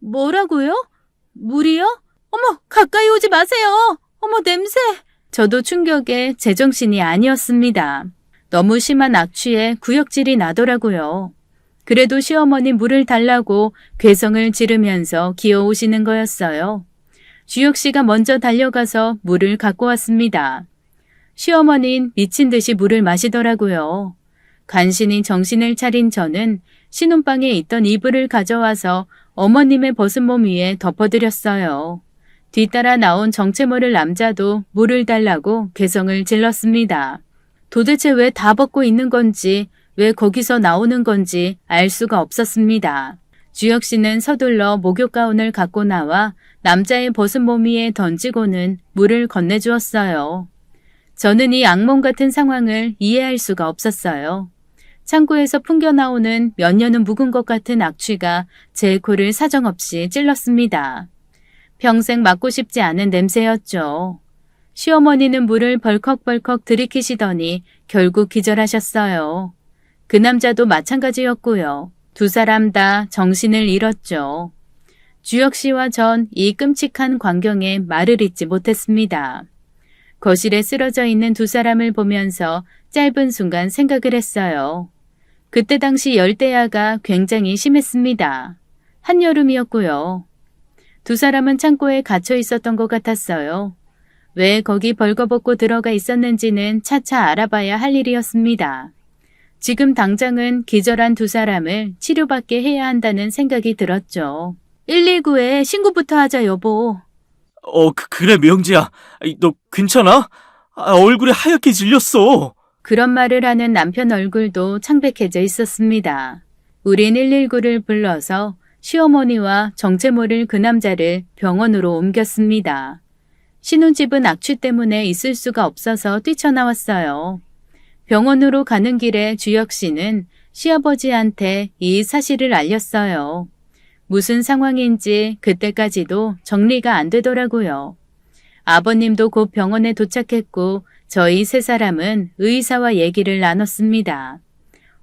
뭐라고요? 물이요? 어머, 가까이 오지 마세요. 어머, 냄새. 저도 충격에 제정신이 아니었습니다. 너무 심한 악취에 구역질이 나더라고요. 그래도 시어머니 물을 달라고 괴성을 지르면서 기어오시는 거였어요. 주혁 씨가 먼저 달려가서 물을 갖고 왔습니다. 시어머니는 미친 듯이 물을 마시더라고요. 간신히 정신을 차린 저는 신혼방에 있던 이불을 가져와서 어머님의 벗은 몸 위에 덮어드렸어요. 뒤따라 나온 정체 모를 남자도 물을 달라고 괴성을 질렀습니다. 도대체 왜 다 벗고 있는 건지, 왜 거기서 나오는 건지 알 수가 없었습니다. 주혁 씨는 서둘러 목욕 가운을 갖고 나와 남자의 벗은 몸 위에 던지고는 물을 건네주었어요. 저는 이 악몽 같은 상황을 이해할 수가 없었어요. 창고에서 풍겨 나오는 몇 년은 묵은 것 같은 악취가 제 코를 사정없이 찔렀습니다. 평생 맡고 싶지 않은 냄새였죠. 시어머니는 물을 벌컥벌컥 들이키시더니 결국 기절하셨어요. 그 남자도 마찬가지였고요. 두 사람 다 정신을 잃었죠. 주혁 씨와 전 이 끔찍한 광경에 말을 잇지 못했습니다. 거실에 쓰러져 있는 두 사람을 보면서 짧은 순간 생각을 했어요. 그때 당시 열대야가 굉장히 심했습니다. 한여름이었고요. 두 사람은 창고에 갇혀 있었던 것 같았어요. 왜 거기 벌거벗고 들어가 있었는지는 차차 알아봐야 할 일이었습니다. 지금 당장은 기절한 두 사람을 치료받게 해야 한다는 생각이 들었죠. 119에 신고부터 하자, 여보. 그래, 명지야. 너 괜찮아? 얼굴이 하얗게 질렸어. 그런 말을 하는 남편 얼굴도 창백해져 있었습니다. 우린 119를 불러서 시어머니와 정체 모를 그 남자를 병원으로 옮겼습니다. 신혼집은 악취 때문에 있을 수가 없어서 뛰쳐나왔어요. 병원으로 가는 길에 주혁 씨는 시아버지한테 이 사실을 알렸어요. 무슨 상황인지 그때까지도 정리가 안 되더라고요. 아버님도 곧 병원에 도착했고 저희 세 사람은 의사와 얘기를 나눴습니다.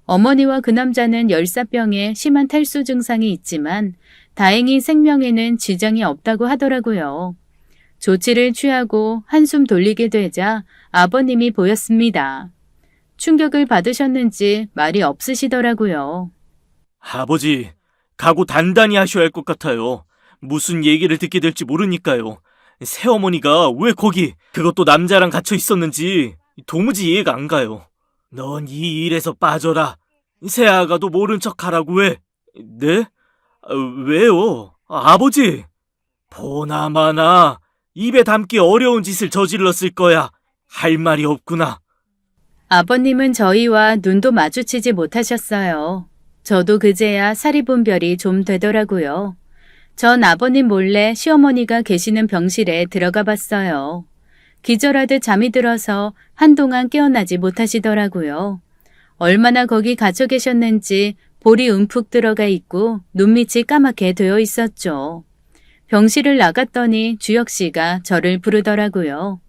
어머니와 그 남자는 열사병에 심한 탈수 증상이 있지만 다행히 생명에는 지장이 없다고 하더라고요. 조치를 취하고 한숨 돌리게 되자 아버님이 보였습니다. 충격을 받으셨는지 말이 없으시더라고요. 아버지, 각오 단단히 하셔야 할 것 같아요. 무슨 얘기를 듣게 될지 모르니까요. 새어머니가 왜 거기, 그것도 남자랑 갇혀 있었는지 도무지 이해가 안 가요. 넌 이 일에서 빠져라. 새아가도 모른 척 하라고 해. 네? 왜요? 아버지! 보나마나 입에 담기 어려운 짓을 저질렀을 거야. 할 말이 없구나. 아버님은 저희와 눈도 마주치지 못하셨어요. 저도 그제야 사리분별이 좀 되더라고요. 전 아버님 몰래 시어머니가 계시는 병실에 들어가 봤어요. 기절하듯 잠이 들어서 한동안 깨어나지 못하시더라고요. 얼마나 거기 갇혀 계셨는지 볼이 움푹 들어가 있고 눈밑이 까맣게 되어 있었죠. 병실을 나갔더니 주혁 씨가 저를 부르더라고요.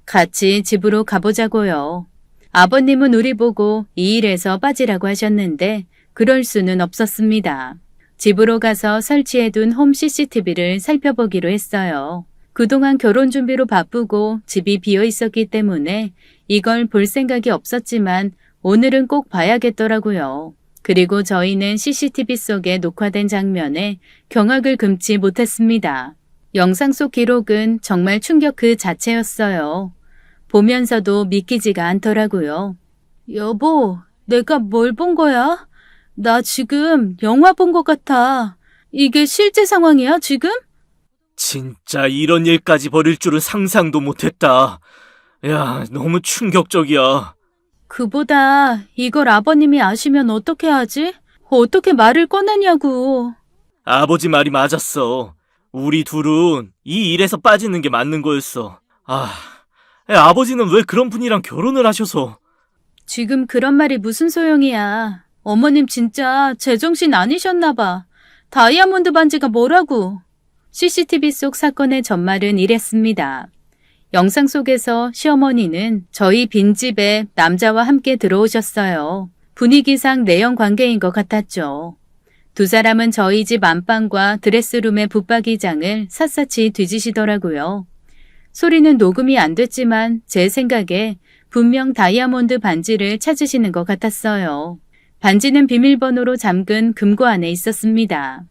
같이 집으로 가보자고요. 아버님은 우리 보고 이 일에서 빠지라고 하셨는데 그럴 수는 없었습니다. 집으로 가서 설치해둔 홈 CCTV를 살펴보기로 했어요. 그동안 결혼 준비로 바쁘고 집이 비어 있었기 때문에 이걸 볼 생각이 없었지만 오늘은 꼭 봐야겠더라고요. 그리고 저희는 CCTV 속에 녹화된 장면에 경악을 금치 못했습니다. 영상 속 기록은 정말 충격 그 자체였어요. 보면서도 믿기지가 않더라고요. 여보, 내가 뭘 본 거야? 나 지금 영화 본 것 같아. 이게 실제 상황이야, 지금? 진짜 이런 일까지 벌일 줄은 상상도 못했다. 야, 너무 충격적이야. 그보다 이걸 아버님이 아시면 어떻게 하지? 어떻게 말을 꺼내냐고. 아버지 말이 맞았어. 우리 둘은 이 일에서 빠지는 게 맞는 거였어. 아버지는 왜 그런 분이랑 결혼을 하셔서. 지금 그런 말이 무슨 소용이야. 어머님 진짜 제정신 아니셨나 봐. 다이아몬드 반지가 뭐라고. CCTV 속 사건의 전말은 이랬습니다. 영상 속에서 시어머니는 저희 빈집에 남자와 함께 들어오셨어요. 분위기상 내연 관계인 것 같았죠. 두 사람은 저희 집 안방과 드레스룸의 붙박이장을 샅샅이 뒤지시더라고요. 소리는 녹음이 안 됐지만 제 생각에 분명 다이아몬드 반지를 찾으시는 것 같았어요. 반지는 비밀번호로 잠근 금고 안에 있었습니다.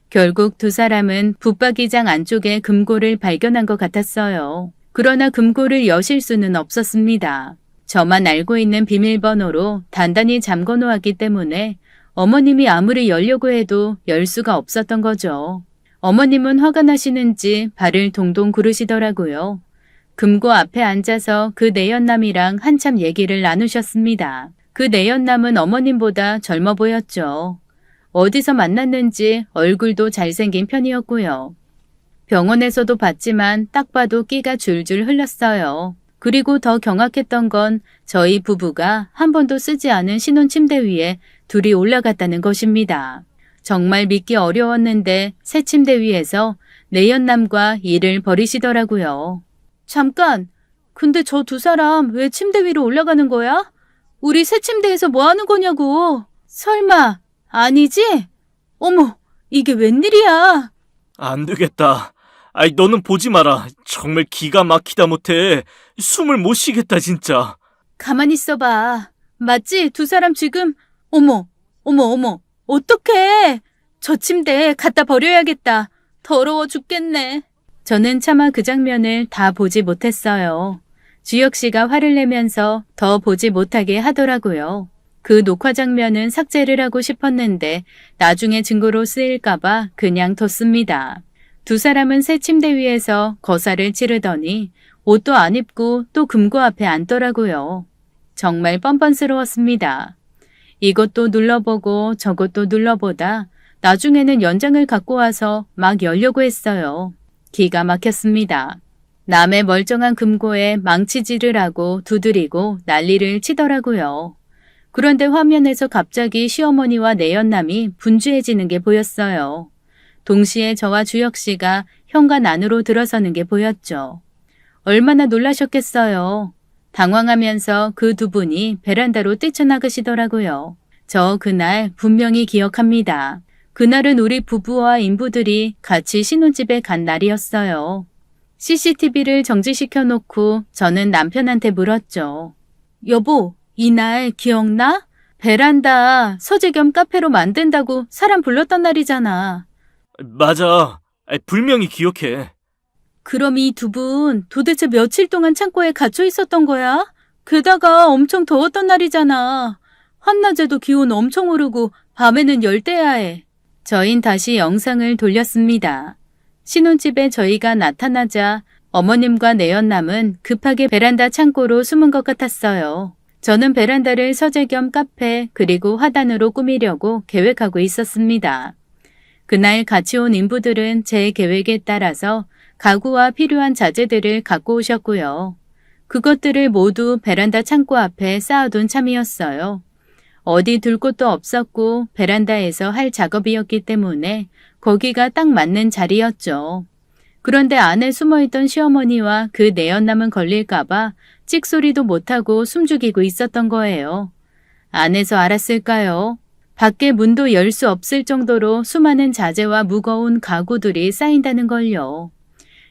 결국 두 사람은 붙박이장 안쪽에 금고를 발견한 것 같았어요. 그러나 금고를 여실 수는 없었습니다. 저만 알고 있는 비밀번호로 단단히 잠궈 놓았기 때문에 어머님이 아무리 열려고 해도 열 수가 없었던 거죠. 어머님은 화가 나시는지 발을 동동 구르시더라고요. 금고 앞에 앉아서 그 내연남이랑 한참 얘기를 나누셨습니다. 그 내연남은 어머님보다 젊어 보였죠. 어디서 만났는지 얼굴도 잘생긴 편이었고요. 병원에서도 봤지만 딱 봐도 끼가 줄줄 흘렀어요. 그리고 더 경악했던 건 저희 부부가 한 번도 쓰지 않은 신혼 침대 위에 둘이 올라갔다는 것입니다. 정말 믿기 어려웠는데 새 침대 위에서 내연남과 일을 벌이시더라고요. 잠깐! 근데 저 두 사람 왜 침대 위로 올라가는 거야? 우리 새 침대에서 뭐 하는 거냐고! 설마 아니지? 어머, 이게 웬일이야? 안 되겠다. 너는 보지 마라. 정말 기가 막히다 못해. 숨을 못 쉬겠다, 진짜. 가만히 있어봐. 맞지? 두 사람 지금 어머, 어떡해. 저 침대 갖다 버려야겠다. 더러워 죽겠네. 저는 차마 그 장면을 다 보지 못했어요. 주혁 씨가 화를 내면서 더 보지 못하게 하더라고요. 그 녹화 장면은 삭제를 하고 싶었는데 나중에 증거로 쓰일까봐 그냥 뒀습니다. 두 사람은 새 침대 위에서 거사를 치르더니 옷도 안 입고 또 금고 앞에 앉더라고요. 정말 뻔뻔스러웠습니다. 이것도 눌러보고 저것도 눌러보다 나중에는 연장을 갖고 와서 막 열려고 했어요. 기가 막혔습니다. 남의 멀쩡한 금고에 망치질을 하고 두드리고 난리를 치더라고요. 그런데 화면에서 갑자기 시어머니와 내연남이 분주해지는 게 보였어요. 동시에 저와 주혁 씨가 현관 안으로 들어서는 게 보였죠. 얼마나 놀라셨겠어요. 당황하면서 그 두 분이 베란다로 뛰쳐나가시더라고요. 저 그날 분명히 기억합니다. 그날은 우리 부부와 인부들이 같이 신혼집에 간 날이었어요. CCTV를 정지시켜 놓고 저는 남편한테 물었죠. 여보, 이날 기억나? 베란다 서재 겸 카페로 만든다고 사람 불렀던 날이잖아. 맞아. 분명히 기억해. 그럼 이 두 분 도대체 며칠 동안 창고에 갇혀 있었던 거야? 게다가 엄청 더웠던 날이잖아. 한낮에도 기온 엄청 오르고 밤에는 열대야해. 저흰 다시 영상을 돌렸습니다. 신혼집에 저희가 나타나자 어머님과 내연남은 급하게 베란다 창고로 숨은 것 같았어요. 저는 베란다를 서재 겸 카페 그리고 화단으로 꾸미려고 계획하고 있었습니다. 그날 같이 온 인부들은 제 계획에 따라서 가구와 필요한 자재들을 갖고 오셨고요. 그것들을 모두 베란다 창고 앞에 쌓아둔 참이었어요. 어디 둘 곳도 없었고 베란다에서 할 작업이었기 때문에 거기가 딱 맞는 자리였죠. 그런데 안에 숨어있던 시어머니와 그 내연남은 걸릴까봐 찍소리도 못하고 숨죽이고 있었던 거예요. 안에서 알았을까요? 밖에 문도 열 수 없을 정도로 수많은 자재와 무거운 가구들이 쌓인다는 걸요.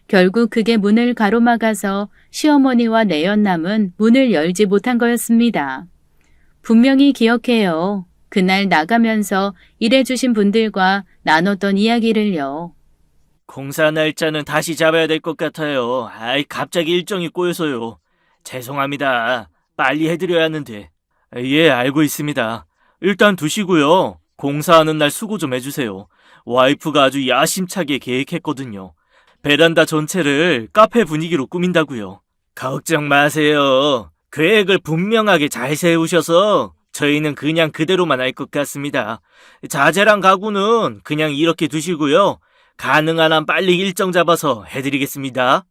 결국 그게 문을 가로막아서 시어머니와 내연남은 문을 열지 못한 거였습니다. 분명히 기억해요. 그날 나가면서 일해주신 분들과 나눴던 이야기를요. 공사 날짜는 다시 잡아야 될 것 같아요. 갑자기 일정이 꼬여서요. 죄송합니다. 빨리 해드려야 하는데. 예, 알고 있습니다. 일단 두시고요. 공사하는 날 수고 좀 해주세요. 와이프가 아주 야심차게 계획했거든요. 베란다 전체를 카페 분위기로 꾸민다고요. 걱정 마세요. 계획을 분명하게 잘 세우셔서 저희는 그냥 그대로만 할 것 같습니다. 자재랑 가구는 그냥 이렇게 두시고요. 가능한 한 빨리 일정 잡아서 해드리겠습니다.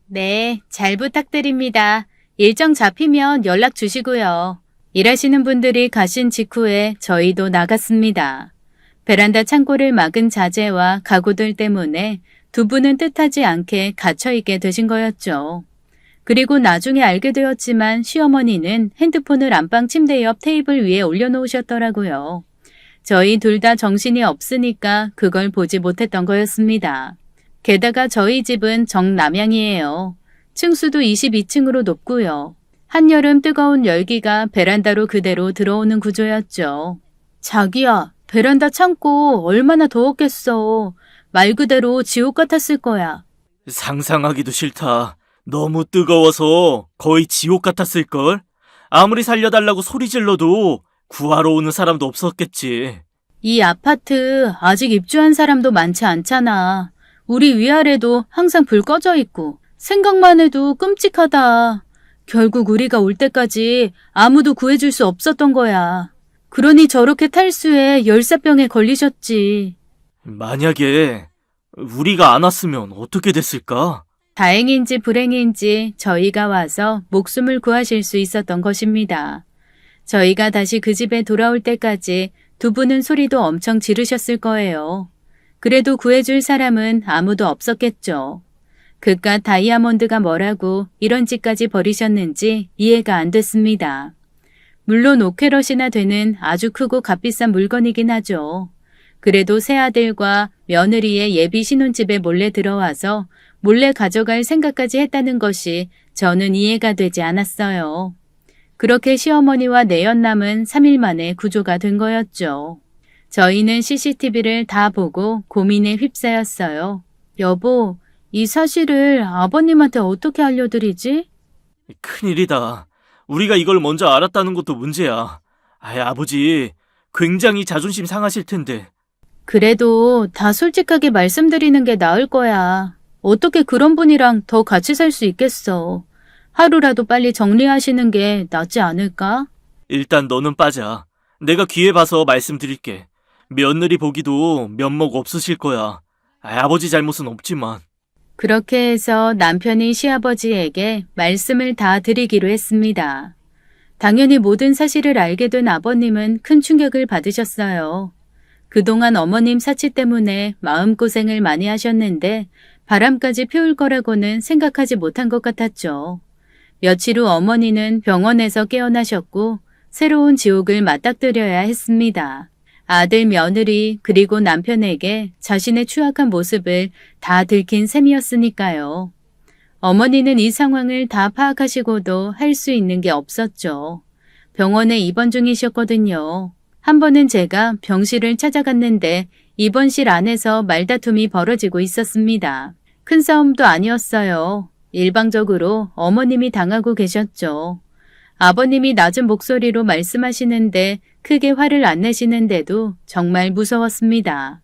네, 잘 부탁드립니다. 일정 잡히면 연락 주시고요. 일하시는 분들이 가신 직후에 저희도 나갔습니다. 베란다 창고를 막은 자재와 가구들 때문에 두 분은 뜻하지 않게 갇혀있게 되신 거였죠. 그리고 나중에 알게 되었지만 시어머니는 핸드폰을 안방 침대 옆 테이블 위에 올려놓으셨더라고요. 저희 둘 다 정신이 없으니까 그걸 보지 못했던 거였습니다. 게다가 저희 집은 정남향이에요. 층수도 22층으로 높고요. 한여름 뜨거운 열기가 베란다로 그대로 들어오는 구조였죠. 자기야, 베란다 창고 얼마나 더웠겠어. 말 그대로 지옥 같았을 거야. 상상하기도 싫다. 너무 뜨거워서 거의 지옥 같았을걸? 아무리 살려달라고 소리 질러도 구하러 오는 사람도 없었겠지. 이 아파트 아직 입주한 사람도 많지 않잖아. 우리 위아래도 항상 불 꺼져 있고 생각만 해도 끔찍하다. 결국 우리가 올 때까지 아무도 구해줄 수 없었던 거야. 그러니 저렇게 탈수에 열사병에 걸리셨지. 만약에 우리가 안 왔으면 어떻게 됐을까? 다행인지 불행인지 저희가 와서 목숨을 구하실 수 있었던 것입니다. 저희가 다시 그 집에 돌아올 때까지 두 분은 소리도 엄청 지르셨을 거예요. 그래도 구해줄 사람은 아무도 없었겠죠. 그깟 다이아몬드가 뭐라고 이런 짓까지 버리셨는지 이해가 안 됐습니다. 물론 오케럿이나 되는 아주 크고 값비싼 물건이긴 하죠. 그래도 새아들과 며느리의 예비 신혼집에 몰래 들어와서 몰래 가져갈 생각까지 했다는 것이 저는 이해가 되지 않았어요. 그렇게 시어머니와 내연남은 3일 만에 구조가 된 거였죠. 저희는 CCTV를 다 보고 고민에 휩싸였어요. 여보, 이 사실을 아버님한테 어떻게 알려드리지? 큰일이다. 우리가 이걸 먼저 알았다는 것도 문제야. 아버지, 굉장히 자존심 상하실 텐데. 그래도 다 솔직하게 말씀드리는 게 나을 거야. 어떻게 그런 분이랑 더 같이 살 수 있겠어. 하루라도 빨리 정리하시는 게 낫지 않을까? 일단 너는 빠져. 내가 기회 봐서 말씀드릴게. 며느리 보기도 면목 없으실 거야. 아버지 잘못은 없지만. 그렇게 해서 남편이 시아버지에게 말씀을 다 드리기로 했습니다. 당연히 모든 사실을 알게 된 아버님은 큰 충격을 받으셨어요. 그동안 어머님 사치 때문에 마음고생을 많이 하셨는데 바람까지 피울 거라고는 생각하지 못한 것 같았죠. 며칠 후 어머니는 병원에서 깨어나셨고 새로운 지옥을 맞닥뜨려야 했습니다. 아들, 며느리, 그리고 남편에게 자신의 추악한 모습을 다 들킨 셈이었으니까요. 어머니는 이 상황을 다 파악하시고도 할 수 있는 게 없었죠. 병원에 입원 중이셨거든요. 한 번은 제가 병실을 찾아갔는데 입원실 안에서 말다툼이 벌어지고 있었습니다. 큰 싸움도 아니었어요. 일방적으로 어머님이 당하고 계셨죠. 아버님이 낮은 목소리로 말씀하시는데 크게 화를 안 내시는데도 정말 무서웠습니다.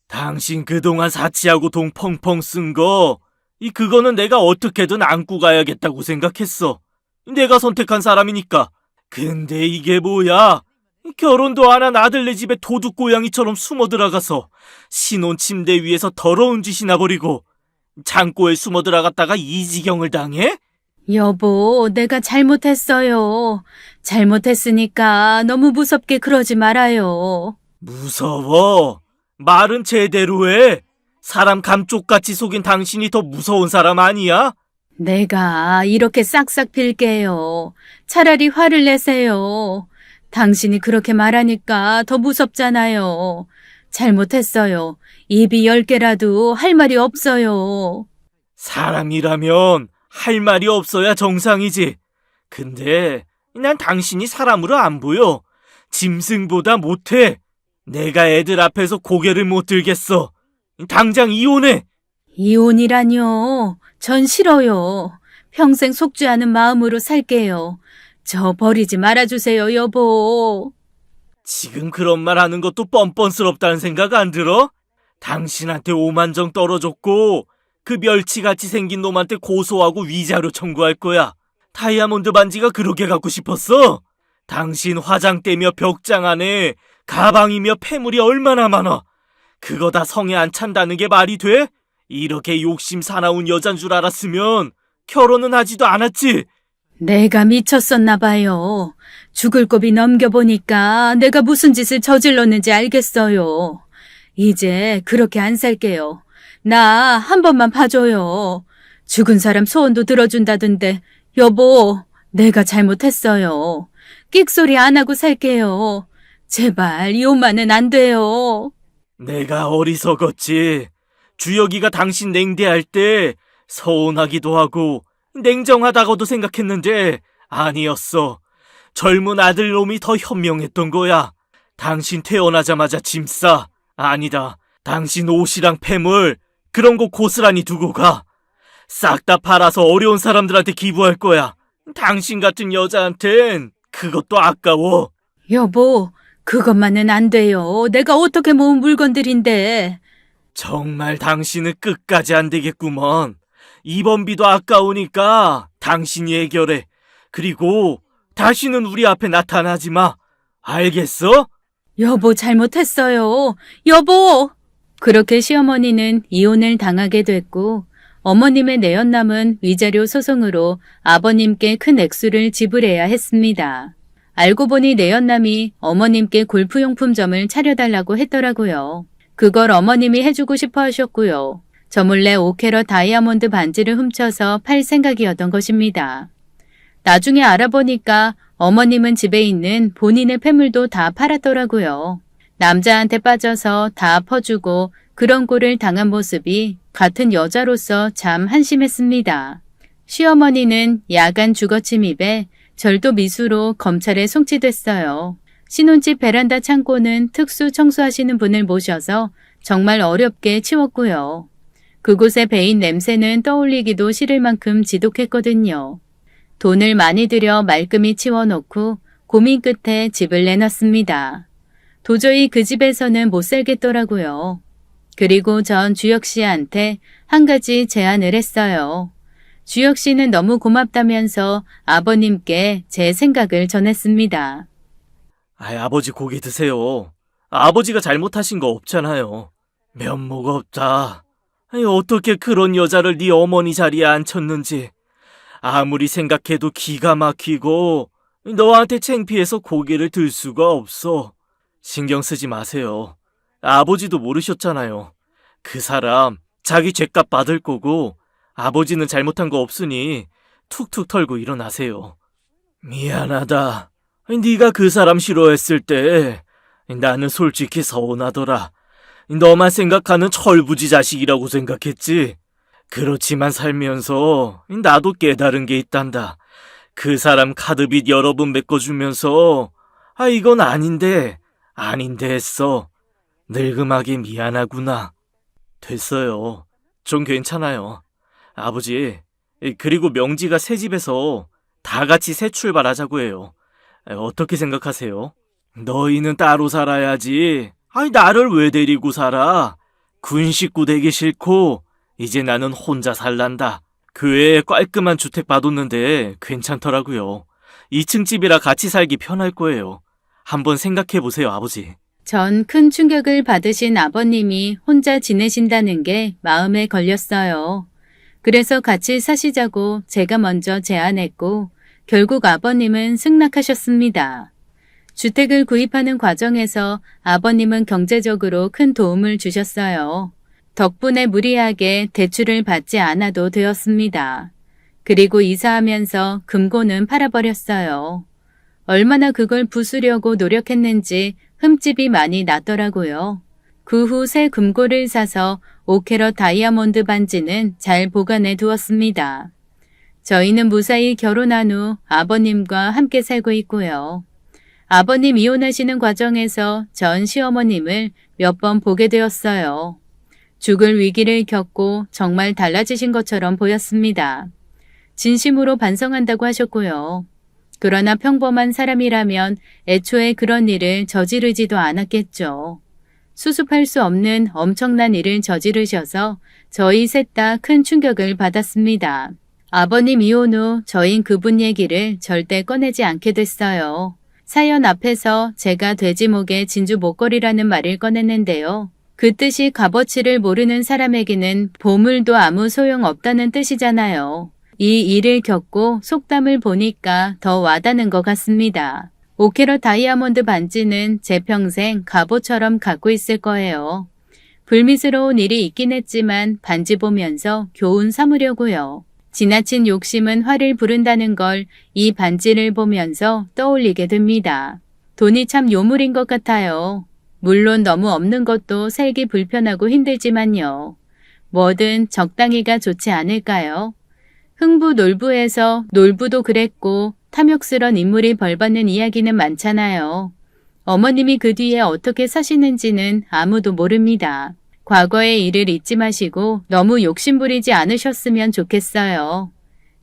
당신 그동안 사치하고 돈 펑펑 쓴 거, 그거는 내가 어떻게든 안고 가야겠다고 생각했어. 내가 선택한 사람이니까. 근데 이게 뭐야? 결혼도 안 한 아들네 집에 도둑고양이처럼 숨어 들어가서 신혼 침대 위에서 더러운 짓이나 버리고 창고에 숨어 들어갔다가 이 지경을 당해? 여보, 내가 잘못했어요. 잘못했으니까 너무 무섭게 그러지 말아요. 무서워. 말은 제대로 해. 사람 감쪽같이 속인 당신이 더 무서운 사람 아니야? 내가 이렇게 싹싹 빌게요. 차라리 화를 내세요. 당신이 그렇게 말하니까 더 무섭잖아요. 잘못했어요. 입이 10개라도 할 말이 없어요. 사람이라면 할 말이 없어야 정상이지. 근데 난 당신이 사람으로 안 보여. 짐승보다 못해. 내가 애들 앞에서 고개를 못 들겠어. 당장 이혼해. 이혼이라뇨. 전 싫어요. 평생 속죄하는 마음으로 살게요. 저 버리지 말아주세요, 여보. 지금 그런 말 하는 것도 뻔뻔스럽다는 생각 안 들어? 당신한테 오만정 떨어졌고 그 멸치같이 생긴 놈한테 고소하고 위자료 청구할 거야. 다이아몬드 반지가 그렇게 갖고 싶었어? 당신 화장대며 벽장 안에 가방이며 폐물이 얼마나 많아. 그거 다 성에 안 찬다는 게 말이 돼? 이렇게 욕심 사나운 여잔 줄 알았으면 결혼은 하지도 않았지. 내가 미쳤었나 봐요. 죽을 고비 넘겨보니까 내가 무슨 짓을 저질렀는지 알겠어요. 이제 그렇게 안 살게요. 나 한 번만 봐줘요. 죽은 사람 소원도 들어준다던데 여보, 내가 잘못했어요. 끽소리 안 하고 살게요. 제발 이혼만은 안 돼요. 내가 어리석었지. 주혁이가 당신 냉대할 때 서운하기도 하고 냉정하다고도 생각했는데 아니었어. 젊은 아들놈이 더 현명했던 거야. 당신 태어나자마자 짐 싸. 아니다. 당신 옷이랑 폐물 그런 거 고스란히 두고 가. 싹 다 팔아서 어려운 사람들한테 기부할 거야. 당신 같은 여자한텐 그것도 아까워. 여보, 그것만은 안 돼요. 내가 어떻게 모은 물건들인데. 정말 당신은 끝까지 안 되겠구먼. 입원비도 아까우니까 당신이 해결해. 그리고 다시는 우리 앞에 나타나지 마. 알겠어? 여보, 잘못했어요. 여보! 그렇게 시어머니는 이혼을 당하게 됐고 어머님의 내연남은 위자료 소송으로 아버님께 큰 액수를 지불해야 했습니다. 알고 보니 내연남이 어머님께 골프용품점을 차려달라고 했더라고요. 그걸 어머님이 해주고 싶어 하셨고요. 저 몰래 5캐럿 다이아몬드 반지를 훔쳐서 팔 생각이었던 것입니다. 나중에 알아보니까 어머님은 집에 있는 본인의 폐물도 다 팔았더라고요. 남자한테 빠져서 다 퍼주고 그런 꼴을 당한 모습이 같은 여자로서 참 한심했습니다. 시어머니는 야간 주거 침입에 절도 미수로 검찰에 송치됐어요. 신혼집 베란다 창고는 특수 청소하시는 분을 모셔서 정말 어렵게 치웠고요. 그곳에 배인 냄새는 떠올리기도 싫을 만큼 지독했거든요. 돈을 많이 들여 말끔히 치워놓고 고민 끝에 집을 내놨습니다. 도저히 그 집에서는 못 살겠더라고요. 그리고 전 주혁 씨한테 한 가지 제안을 했어요. 주혁 씨는 너무 고맙다면서 아버님께 제 생각을 전했습니다. 아버지 고기 드세요. 아버지가 잘못하신 거 없잖아요. 면모가 없다. 어떻게 그런 여자를 네 어머니 자리에 앉혔는지. 아무리 생각해도 기가 막히고 너한테 창피해서 고개를 들 수가 없어. 신경 쓰지 마세요. 아버지도 모르셨잖아요. 그 사람 자기 죗값 받을 거고 아버지는 잘못한 거 없으니 툭툭 털고 일어나세요. 미안하다. 네가 그 사람 싫어했을 때 나는 솔직히 서운하더라. 너만 생각하는 철부지 자식이라고 생각했지. 그렇지만 살면서 나도 깨달은 게 있단다. 그 사람 카드빚 여러 번 메꿔주면서 이건 아닌데 했어. 늙음하게 미안하구나. 됐어요. 좀 괜찮아요. 아버지, 그리고 명지가 새 집에서 다 같이 새 출발하자고 해요. 어떻게 생각하세요? 너희는 따로 살아야지. 나를 왜 데리고 살아? 군 식구 되기 싫고 이제 나는 혼자 살란다. 교회에 깔끔한 주택 봐뒀는데 괜찮더라고요. 2층 집이라 같이 살기 편할 거예요. 한번 생각해 보세요, 아버지. 전 큰 충격을 받으신 아버님이 혼자 지내신다는 게 마음에 걸렸어요. 그래서 같이 사시자고 제가 먼저 제안했고 결국 아버님은 승낙하셨습니다. 주택을 구입하는 과정에서 아버님은 경제적으로 큰 도움을 주셨어요. 덕분에 무리하게 대출을 받지 않아도 되었습니다. 그리고 이사하면서 금고는 팔아버렸어요. 얼마나 그걸 부수려고 노력했는지 흠집이 많이 났더라고요. 그 후 새 금고를 사서 5캐럿 다이아몬드 반지는 잘 보관해 두었습니다. 저희는 무사히 결혼한 후 아버님과 함께 살고 있고요. 아버님 이혼하시는 과정에서 전 시어머님을 몇 번 보게 되었어요. 죽을 위기를 겪고 정말 달라지신 것처럼 보였습니다. 진심으로 반성한다고 하셨고요. 그러나 평범한 사람이라면 애초에 그런 일을 저지르지도 않았겠죠. 수습할 수 없는 엄청난 일을 저지르셔서 저희 셋 다 큰 충격을 받았습니다. 아버님 이혼 후 저흰 그분 얘기를 절대 꺼내지 않게 됐어요. 사연 앞에서 제가 돼지목에 진주 목걸이라는 말을 꺼냈는데요. 그 뜻이 값어치를 모르는 사람에게는 보물도 아무 소용 없다는 뜻이잖아요. 이 일을 겪고 속담을 보니까 더 와닿는 것 같습니다. 5캐럿 다이아몬드 반지는 제 평생 갑오처럼 갖고 있을 거예요. 불미스러운 일이 있긴 했지만 반지 보면서 교훈 삼으려고요. 지나친 욕심은 화를 부른다는 걸 이 반지를 보면서 떠올리게 됩니다. 돈이 참 요물인 것 같아요. 물론 너무 없는 것도 살기 불편하고 힘들지만요. 뭐든 적당히가 좋지 않을까요? 흥부놀부에서 놀부도 그랬고 탐욕스런 인물이 벌받는 이야기는 많잖아요. 어머님이 그 뒤에 어떻게 사시는지는 아무도 모릅니다. 과거의 일을 잊지 마시고 너무 욕심부리지 않으셨으면 좋겠어요.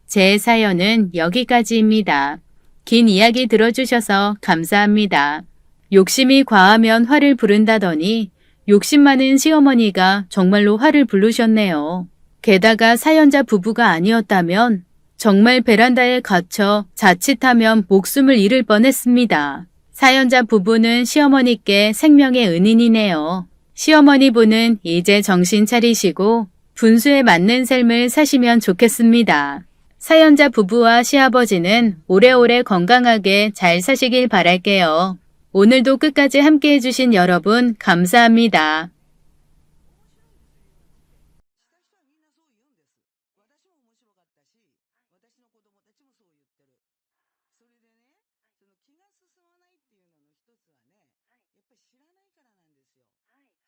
제 사연은 여기까지입니다. 긴 이야기 들어주셔서 감사합니다. 욕심이 과하면 화를 부른다더니 욕심 많은 시어머니가 정말로 화를 부르셨네요. 게다가 사연자 부부가 아니었다면 정말 베란다에 갇혀 자칫하면 목숨을 잃을 뻔했습니다. 사연자 부부는 시어머니께 생명의 은인이네요. 시어머니 분은 이제 정신 차리시고 분수에 맞는 삶을 사시면 좋겠습니다. 사연자 부부와 시아버지는 오래오래 건강하게 잘 사시길 바랄게요. 오늘도 끝까지 함께 해주신 여러분 감사합니다.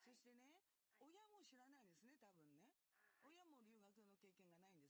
そしてね、親も知らないですね、多分ね。